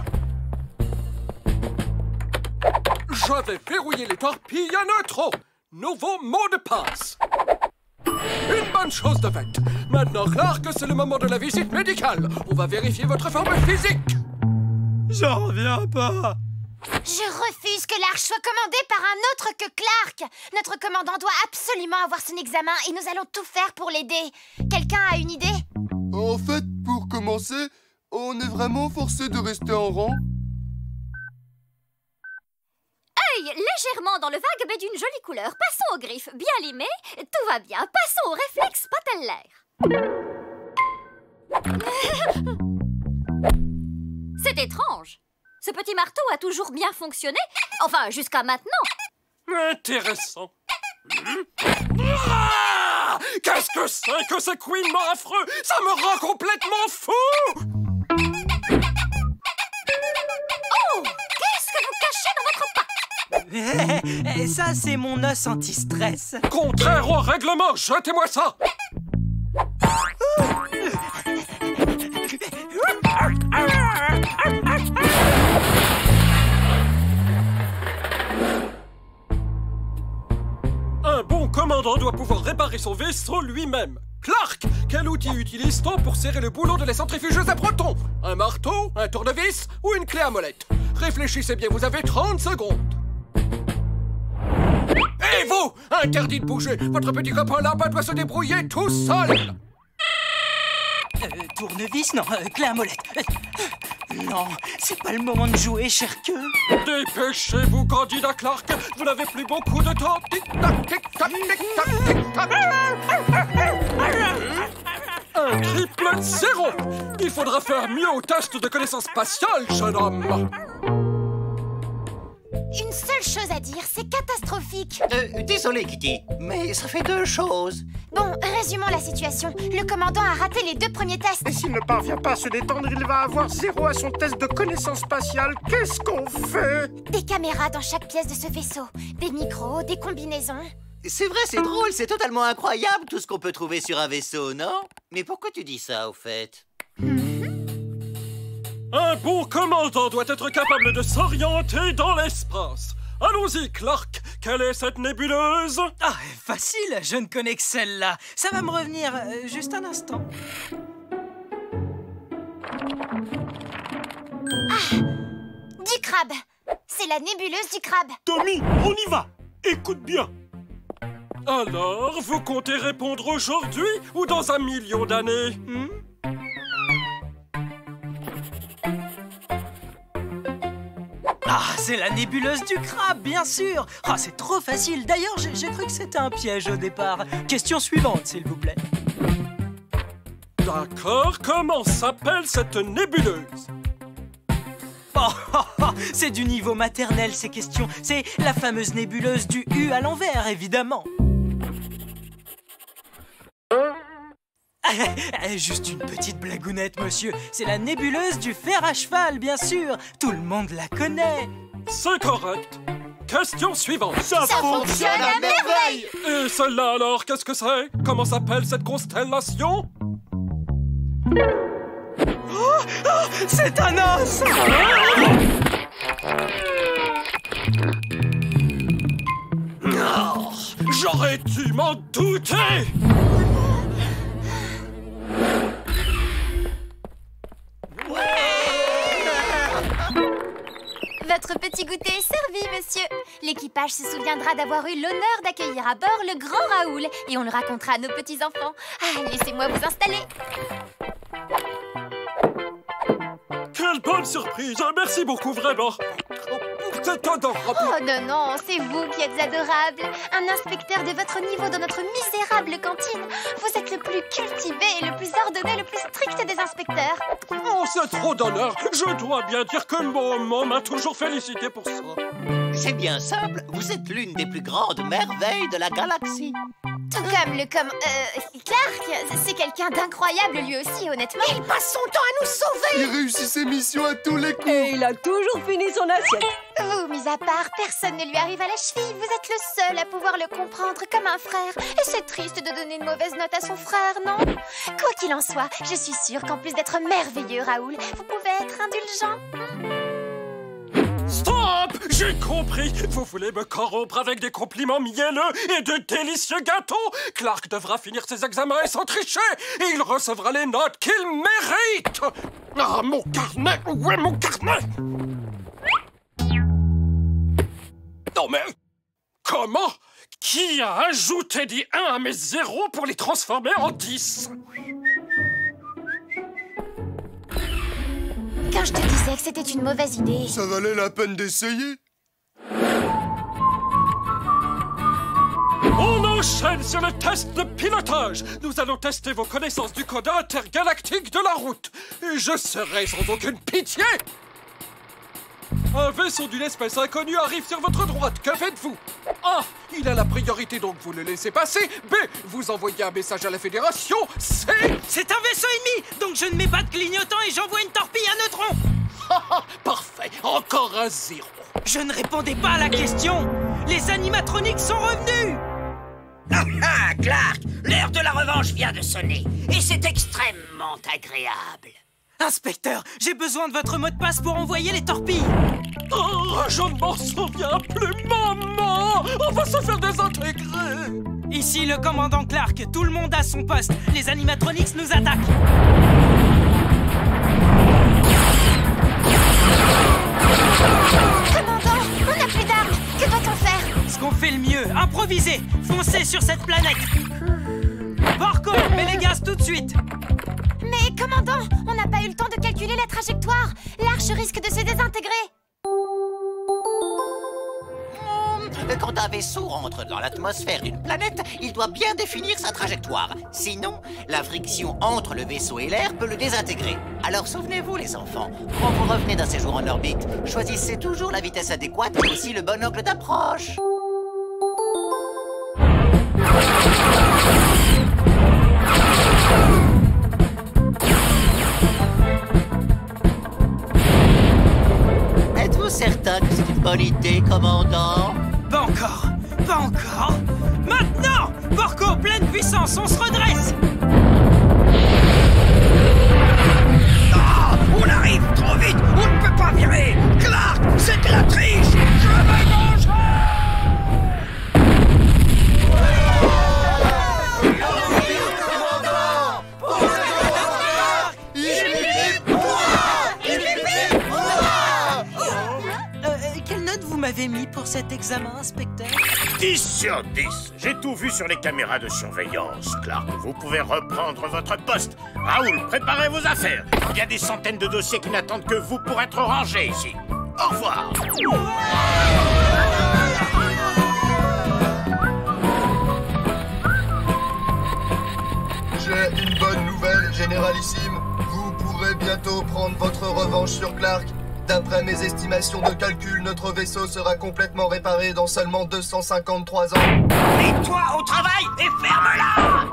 Speaker 17: je vais verrouiller les torpilles à neutrons. Nouveau mot de passe. Une bonne chose de faite. Maintenant, Clark, c'est le moment de la visite médicale. On va vérifier votre forme physique.
Speaker 1: J'en reviens pas.
Speaker 2: Je refuse que l'arche soit commandée par un autre que Clark. Notre commandant doit absolument avoir son examen et nous allons tout faire pour l'aider. Quelqu'un a une idée?
Speaker 13: En fait, pour commencer, on est vraiment forcé de rester en rang.
Speaker 5: Œil légèrement dans le vague mais d'une jolie couleur. Passons aux griffes bien limées. Tout va bien. Passons aux réflexes patellaires. C'est étrange. Ce petit marteau a toujours bien fonctionné. Enfin, jusqu'à maintenant.
Speaker 17: Intéressant. Ah! Qu'est-ce que c'est que ce couinement affreux? Ça me rend complètement fou!
Speaker 5: Oh!
Speaker 1: Ça, c'est mon os anti-stress.
Speaker 17: Contraire au règlement, jetez-moi ça! Un bon commandant doit pouvoir réparer son vaisseau lui-même. Clark, quel outil utilise-t-on pour serrer le boulot de la centrifugeuse à protons? Un marteau, un tournevis ou une clé à molette? Réfléchissez bien, vous avez 30 secondes. Et vous, interdit de bouger. Votre petit copain là-bas doit se débrouiller tout seul.
Speaker 1: Tournevis? Non, clé à molette. Non, c'est pas le moment de jouer, cher queue.
Speaker 17: Dépêchez-vous, candidat Clark. Vous n'avez plus beaucoup de temps. Tic-tac, tic-tac, tic-tac, tic-tac. Un triple 0. Il faudra faire mieux au test de connaissance spatiale, jeune homme.
Speaker 2: Une seule chose à dire, c'est catastrophique.
Speaker 8: Désolé, Kitty, mais ça fait 2 choses.
Speaker 2: Bon, résumons la situation. Le commandant a raté les 2 premiers tests.
Speaker 17: Et s'il ne parvient pas à se détendre, il va avoir 0 à son test de connaissance spatiale. Qu'est-ce qu'on fait?
Speaker 2: Des caméras dans chaque pièce de ce vaisseau. Des micros, des combinaisons.
Speaker 8: C'est vrai, c'est drôle, c'est totalement incroyable tout ce qu'on peut trouver sur un vaisseau, non? Mais pourquoi tu dis ça, au fait?
Speaker 17: Un bon commandant doit être capable de s'orienter dans l'espace. Allons-y, Clark. Quelle est cette nébuleuse?
Speaker 1: Ah, facile, je ne connais que celle-là. Ça va me revenir juste un instant.
Speaker 2: Ah, du crabe. C'est la nébuleuse du crabe.
Speaker 10: Tommy, on y va. Écoute bien.
Speaker 17: Alors, vous comptez répondre aujourd'hui ou dans 1 million d'années?
Speaker 1: Ah, c'est la nébuleuse du crabe, bien sûr. Ah, c'est trop facile. D'ailleurs, j'ai cru que c'était un piège au départ. Question suivante, s'il vous plaît.
Speaker 17: D'accord, comment s'appelle cette nébuleuse?
Speaker 1: C'est du niveau maternel, ces questions. C'est la fameuse nébuleuse du U à l'envers, évidemment. Juste une petite blagounette, monsieur. C'est la nébuleuse du fer à cheval, bien sûr. Tout le monde la connaît.
Speaker 17: C'est correct. Question suivante.
Speaker 2: Ça fonctionne à merveille.
Speaker 17: Et celle-là alors, qu'est-ce que c'est? Comment s'appelle cette constellation?
Speaker 1: C'est un os.
Speaker 17: Oh, j'aurais dû m'en douter.
Speaker 2: Votre petit goûter est servi, monsieur. L'équipage se souviendra d'avoir eu l'honneur d'accueillir à bord le grand Raoul et on le racontera à nos petits-enfants. Ah, laissez-moi vous installer.
Speaker 17: Quelle bonne surprise! Merci beaucoup, vraiment! C'est adorable!
Speaker 2: Oh non, non, c'est vous qui êtes adorable! Un inspecteur de votre niveau dans notre misérable cantine! Vous êtes le plus cultivé, le plus ordonné, le plus strict des inspecteurs!
Speaker 17: Oh, c'est trop d'honneur! Je dois bien dire que maman m'a toujours félicité pour ça!
Speaker 8: C'est bien simple, vous êtes l'une des plus grandes merveilles de la galaxie!
Speaker 2: Tout comme Clark, c'est quelqu'un d'incroyable lui aussi, honnêtement.
Speaker 12: Il passe son temps à nous sauver.
Speaker 13: Il réussit ses missions à tous les coups.
Speaker 4: Et il a toujours fini son assiette.
Speaker 2: Vous, mis à part, personne ne lui arrive à la cheville. Vous êtes le seul à pouvoir le comprendre comme un frère. Et c'est triste de donner une mauvaise note à son frère, non? Quoi qu'il en soit, je suis sûre qu'en plus d'être merveilleux, Raoul, vous pouvez être indulgent.
Speaker 17: Stop! J'ai compris! Vous voulez me corrompre avec des compliments mielleux et de délicieux gâteaux? Clark devra finir ses examens et sans tricher! Et il recevra les notes qu'il mérite! Ah, mon carnet! Où est mon carnet? Non mais... Comment? Qui a ajouté des 1 à mes 0 pour les transformer en 10?
Speaker 2: Quand je te disais que c'était une mauvaise idée...
Speaker 13: Ça valait la peine d'essayer.
Speaker 17: On enchaîne sur le test de pilotage. Nous allons tester vos connaissances du code intergalactique de la route. Et je serai sans aucune pitié. Un vaisseau d'une espèce inconnue arrive sur votre droite. Que faites-vous? A. Il a la priorité, donc vous le laissez passer. B. Vous envoyez un message à la Fédération. C.
Speaker 1: C'est un vaisseau ennemi, donc je ne mets pas de clignotant et j'envoie une torpille à neutrons.
Speaker 17: Parfait. Encore un 0.
Speaker 1: Je ne répondais pas à la question. Les animatroniques sont revenus.
Speaker 3: Ah, Clark, l'heure de la revanche vient de sonner. Et c'est extrêmement agréable.
Speaker 1: Inspecteur, j'ai besoin de votre mot de passe pour envoyer les torpilles.
Speaker 17: Oh, je ne m'en souviens plus, maman. On va se faire désintégrer.
Speaker 1: Ici le commandant Clark, tout le monde a son poste. Les animatroniques nous attaquent.
Speaker 2: Commandant, on n'a plus d'armes. Que doit-on faire?
Speaker 1: Ce qu'on fait le mieux, improviser. Foncez sur cette planète. Porco, mets les gaz tout de suite.
Speaker 2: Mais commandant, on n'a pas eu le temps de calculer la trajectoire. L'arche risque de se désintégrer.
Speaker 8: Quand un vaisseau rentre dans l'atmosphère d'une planète, il doit bien définir sa trajectoire. Sinon, la friction entre le vaisseau et l'air peut le désintégrer. Alors souvenez-vous, les enfants, quand vous revenez d'un séjour en orbite, choisissez toujours la vitesse adéquate et aussi le bon angle d'approche. Êtes-vous certain que c'est une bonne idée, commandant?
Speaker 1: Pas encore, pas encore. Maintenant, Porco, pleine puissance, on se redresse.
Speaker 3: Ah, on arrive trop vite, on ne peut pas virer. Clark, c'est de la triche. Je me vengerai.
Speaker 1: Quelle note vous m'avez mis pour cet examen, inspecteur?
Speaker 10: 10 sur 10. J'ai tout vu sur les caméras de surveillance, Clark. Vous pouvez reprendre votre poste. Raoul, préparez vos affaires. Il y a des centaines de dossiers qui n'attendent que vous pour être rangés ici. Au revoir.
Speaker 13: J'ai une bonne nouvelle, généralissime. Vous pourrez bientôt prendre votre revanche sur Clark. D'après mes estimations de calcul, notre vaisseau sera complètement réparé dans seulement 253 ans.
Speaker 3: Mets-toi au travail et ferme-la!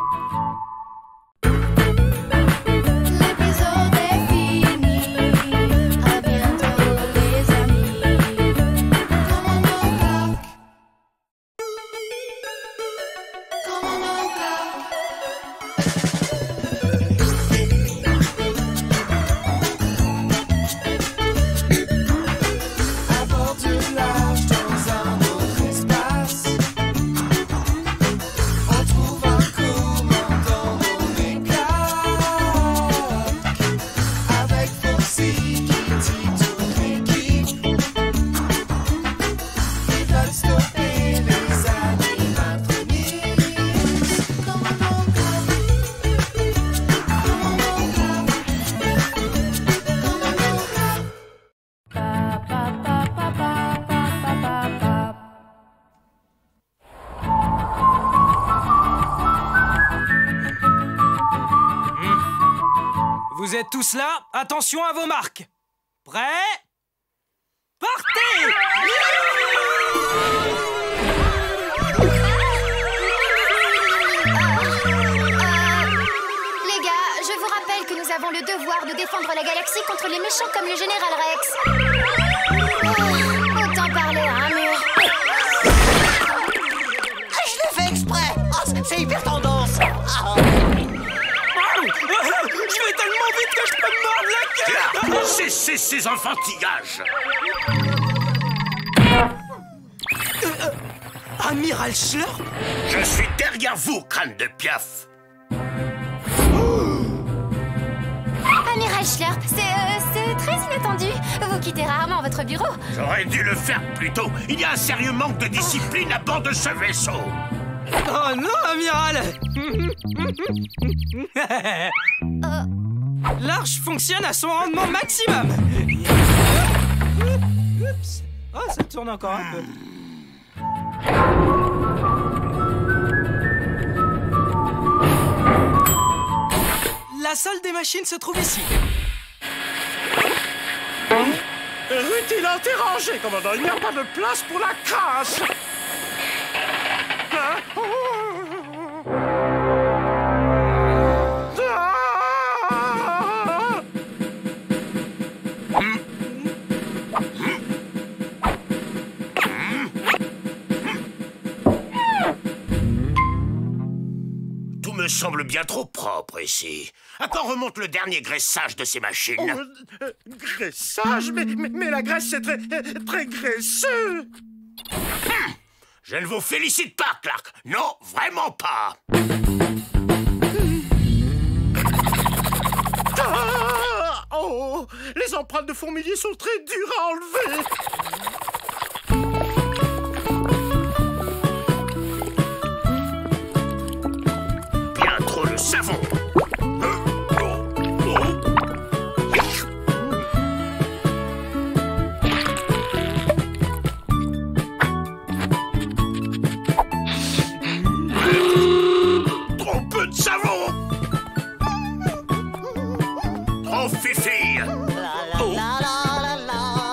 Speaker 2: L'épisode est fini. À bientôt, les amis. Commandant Clark. Commandant Clark.
Speaker 9: À bord du large dans un autre espace, on trouve un commandant nommé Clark, avec Foxy qui dit toute l'équipe. Ils veulent stopper les animatroniques. Commandant Clark. Commandant Clark. Commandant Clark.
Speaker 1: Vous êtes tous là? Attention à vos marques. Prêts? Partez!
Speaker 2: Les gars, je vous rappelle que nous avons le devoir de défendre la galaxie contre les méchants comme le général Rex. Autant parler à un mur.
Speaker 8: Je l'ai fait exprès. Oh, c'est hyper tendance. Ah.
Speaker 1: Je vais tellement vite que je peux me mordre la queue!
Speaker 10: Clark, cessez ces enfantillages.
Speaker 1: Amiral Schlurp?
Speaker 10: Je suis derrière vous, crâne de piaf.
Speaker 2: Amiral Schlurp, c'est très inattendu. Vous quittez rarement votre bureau.
Speaker 10: J'aurais dû le faire plus tôt. Il y a un sérieux manque de discipline à bord de ce vaisseau.
Speaker 1: Oh non, amiral! L'arche fonctionne à son rendement maximum. Oups. Oh, ça tourne encore un peu. La salle des machines se trouve ici.
Speaker 10: Inutile à interroger, commandant. Il n'y a pas de place pour la crasse. semble bien trop propre ici. À quand remonte le dernier graissage de ces machines?
Speaker 18: Graissage? Mais la graisse, c'est très graisseux.
Speaker 10: Je ne vous félicite pas, Clark. Non, vraiment pas.
Speaker 18: Ah! Oh, les empreintes de fourmiliers sont très dures à enlever.
Speaker 10: Bien trop de savon. Trop peu de savon. Trop fifi.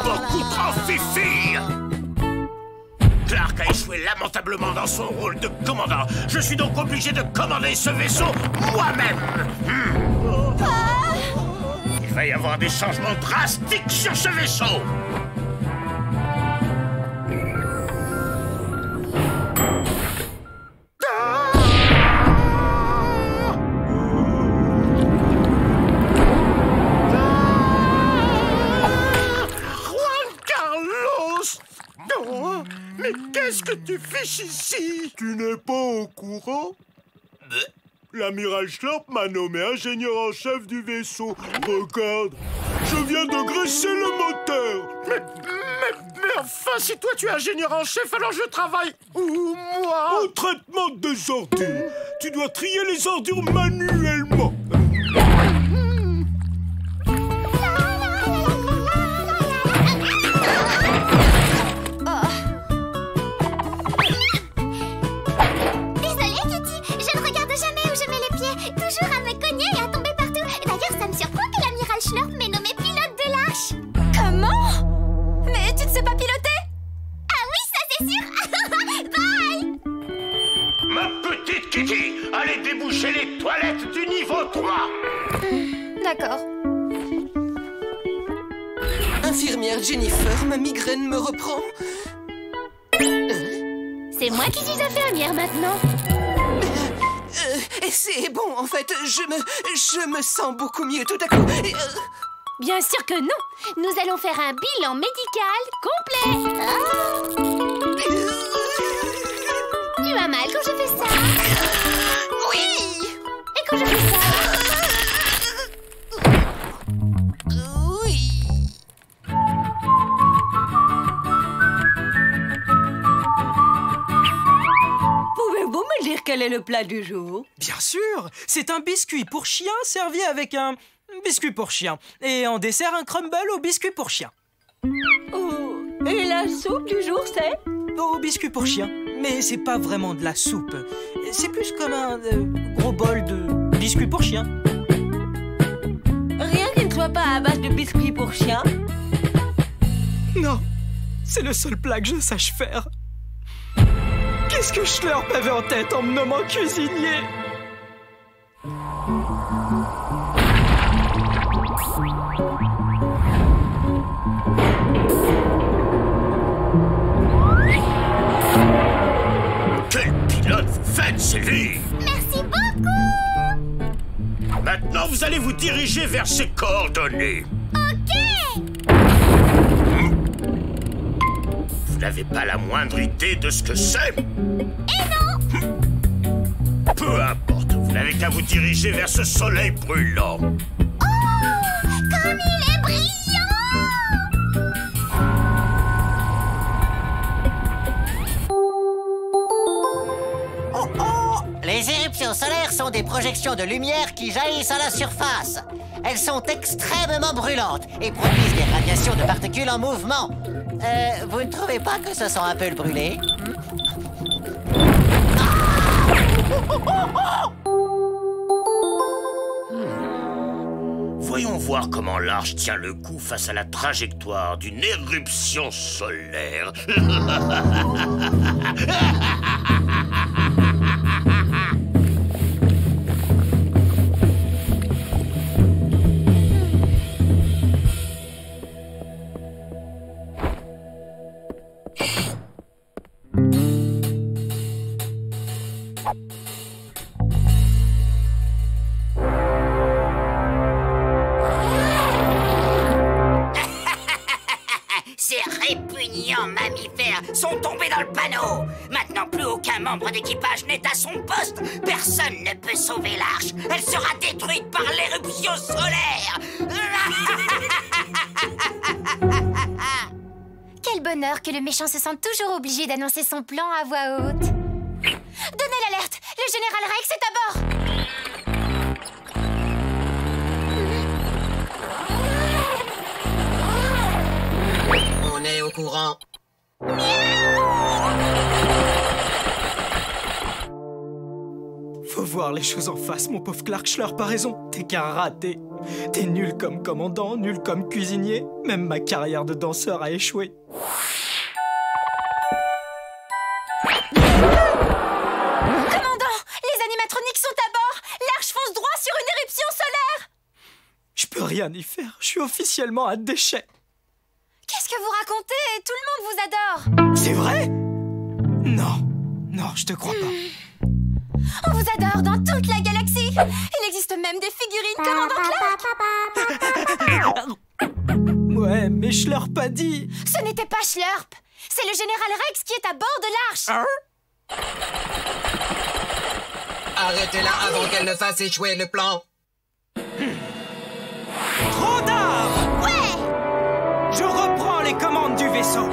Speaker 10: Beaucoup trop fifi. Clark a échoué lamentablement dans son rôle de commandant. Je suis donc obligé de commander ce vaisseau moi-même. Il va y avoir des changements drastiques sur ce vaisseau.
Speaker 18: Mais qu'est-ce que tu fiches ici?
Speaker 19: Tu n'es pas au courant? L'amiral Schlorp m'a nommé ingénieur en chef du vaisseau. Regarde, je viens de graisser le moteur.
Speaker 18: Mais enfin, si toi tu es ingénieur en chef, alors je travaille où, moi?
Speaker 19: Au traitement des ordures. Tu dois trier les ordures manuellement.
Speaker 2: Toujours à me cogner et à tomber partout. D'ailleurs, ça me surprend que l'amiral Schlorp m'ait nommé pilote de l'arche. Comment? Mais tu ne sais pas piloter? Ah oui, ça c'est sûr. Bye.
Speaker 10: Ma petite Kitty, allez déboucher les toilettes du niveau 3.
Speaker 2: D'accord.
Speaker 16: Infirmière Jennifer, ma migraine me reprend.
Speaker 2: C'est moi qui suis infirmière maintenant.
Speaker 16: C'est bon, en fait, je me sens beaucoup mieux tout à coup.
Speaker 2: Bien sûr que non. Nous allons faire un bilan médical complet. Tu as mal quand je fais ça?
Speaker 16: Oui.
Speaker 2: Et quand je fais ça?
Speaker 16: Oui.
Speaker 4: Pouvez-vous me dire quel est le plat du jour?
Speaker 1: Bien sûr, c'est un biscuit pour chien servi avec un biscuit pour chien. Et en dessert, un crumble au biscuit pour chien.
Speaker 4: Oh, et la soupe du jour, c'est?
Speaker 1: Au biscuit pour chien. Mais c'est pas vraiment de la soupe. C'est plus comme un gros bol de biscuit pour chien.
Speaker 4: Rien qui ne soit pas à base de biscuits pour chien?
Speaker 1: Non, c'est le seul plat que je sache faire. Qu'est-ce que Schlorp avait en tête en me nommant cuisinier?
Speaker 10: Quel pilote vous faites, Sylvie?
Speaker 2: Merci beaucoup.
Speaker 10: Maintenant, vous allez vous diriger vers ses coordonnées.
Speaker 2: Ok.
Speaker 10: Vous n'avez pas la moindre idée de ce que c'est?
Speaker 2: Et non.
Speaker 10: Peu importe, vous n'avez qu'à vous diriger vers ce soleil brûlant.
Speaker 2: Oh, comme il est brillant!
Speaker 8: Oh oh! Les éruptions solaires sont des projections de lumière qui jaillissent à la surface. Elles sont extrêmement brûlantes et produisent des radiations de particules en mouvement. Vous ne trouvez pas que ce sent un peu le brûlé?
Speaker 10: Voyons voir comment l'arche tient le coup face à la trajectoire d'une éruption solaire.
Speaker 3: répugnants mammifères sont tombés dans le panneau. Maintenant, plus aucun membre d'équipage n'est à son poste. Personne ne peut sauver l'arche. Elle sera détruite par l'éruption solaire.
Speaker 2: Quel bonheur que le méchant se sente toujours obligé d'annoncer son plan à voix haute. Donnez l'alerte! Le général Rex est à bord!
Speaker 7: On est au courant.
Speaker 1: Faut voir les choses en face, mon pauvre Clark Schlurp a raison. T'es qu'un raté. T'es nul comme commandant, nul comme cuisinier. Même ma carrière de danseur a échoué.
Speaker 2: Commandant, les animatroniques sont à bord. L'arche fonce droit sur une éruption solaire.
Speaker 1: Je peux rien y faire. Je suis officiellement un déchet.
Speaker 2: Qu'est-ce que vous racontez? Tout le monde vous adore.
Speaker 1: C'est vrai? Non, je te crois pas.
Speaker 2: On vous adore dans toute la galaxie. Il existe même des figurines commandant Clark.
Speaker 1: Ouais, mais Schlurp a dit...
Speaker 2: Ce n'était pas Schlurp. C'est le général Rex qui est à bord de l'arche.
Speaker 7: Arrêtez-la avant qu'elle ne fasse échouer le plan.
Speaker 1: Trop tard!
Speaker 2: Ouais!
Speaker 1: Je reprends les commandes du vaisseau.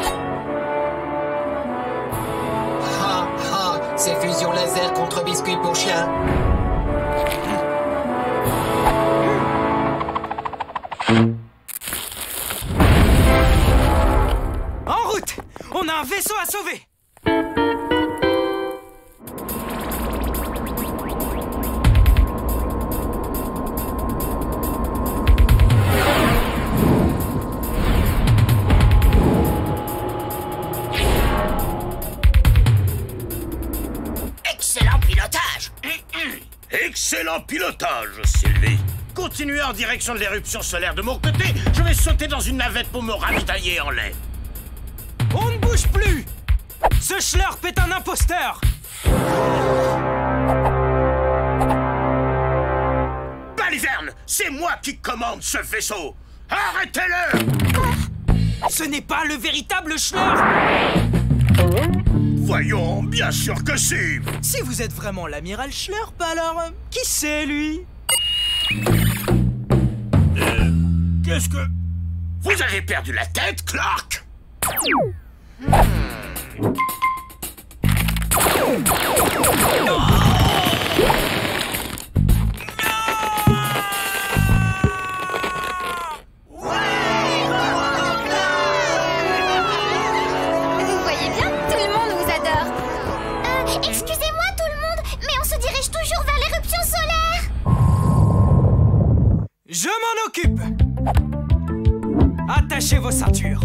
Speaker 7: C'est fusion laser contre biscuit pour chien.
Speaker 1: En route! On a un vaisseau à sauver!
Speaker 3: Excellent pilotage.
Speaker 10: Excellent pilotage, Sylvie. Continuez en direction de l'éruption solaire de mon côté. Je vais sauter dans une navette pour me ravitailler en lait.
Speaker 1: On ne bouge plus! Ce Schlurp est un imposteur!
Speaker 10: Baliverne, c'est moi qui commande ce vaisseau. Arrêtez-le!
Speaker 1: Ce n'est pas le véritable Schlurp!
Speaker 10: Voyons, bien sûr que si.
Speaker 1: Si vous êtes vraiment l'amiral Schlurp, alors qui c'est, lui?
Speaker 10: Qu'est-ce que... Vous avez perdu la tête, Clark?
Speaker 2: Vous voyez bien, tout le monde vous adore. Excusez-moi tout le monde, mais on se dirige toujours vers l'éruption solaire.
Speaker 1: Je m'en occupe! Attachez vos ceintures.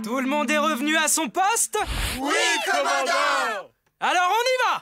Speaker 1: Tout le monde est revenu à son poste?
Speaker 19: Oui, commandant!
Speaker 1: Alors on y va!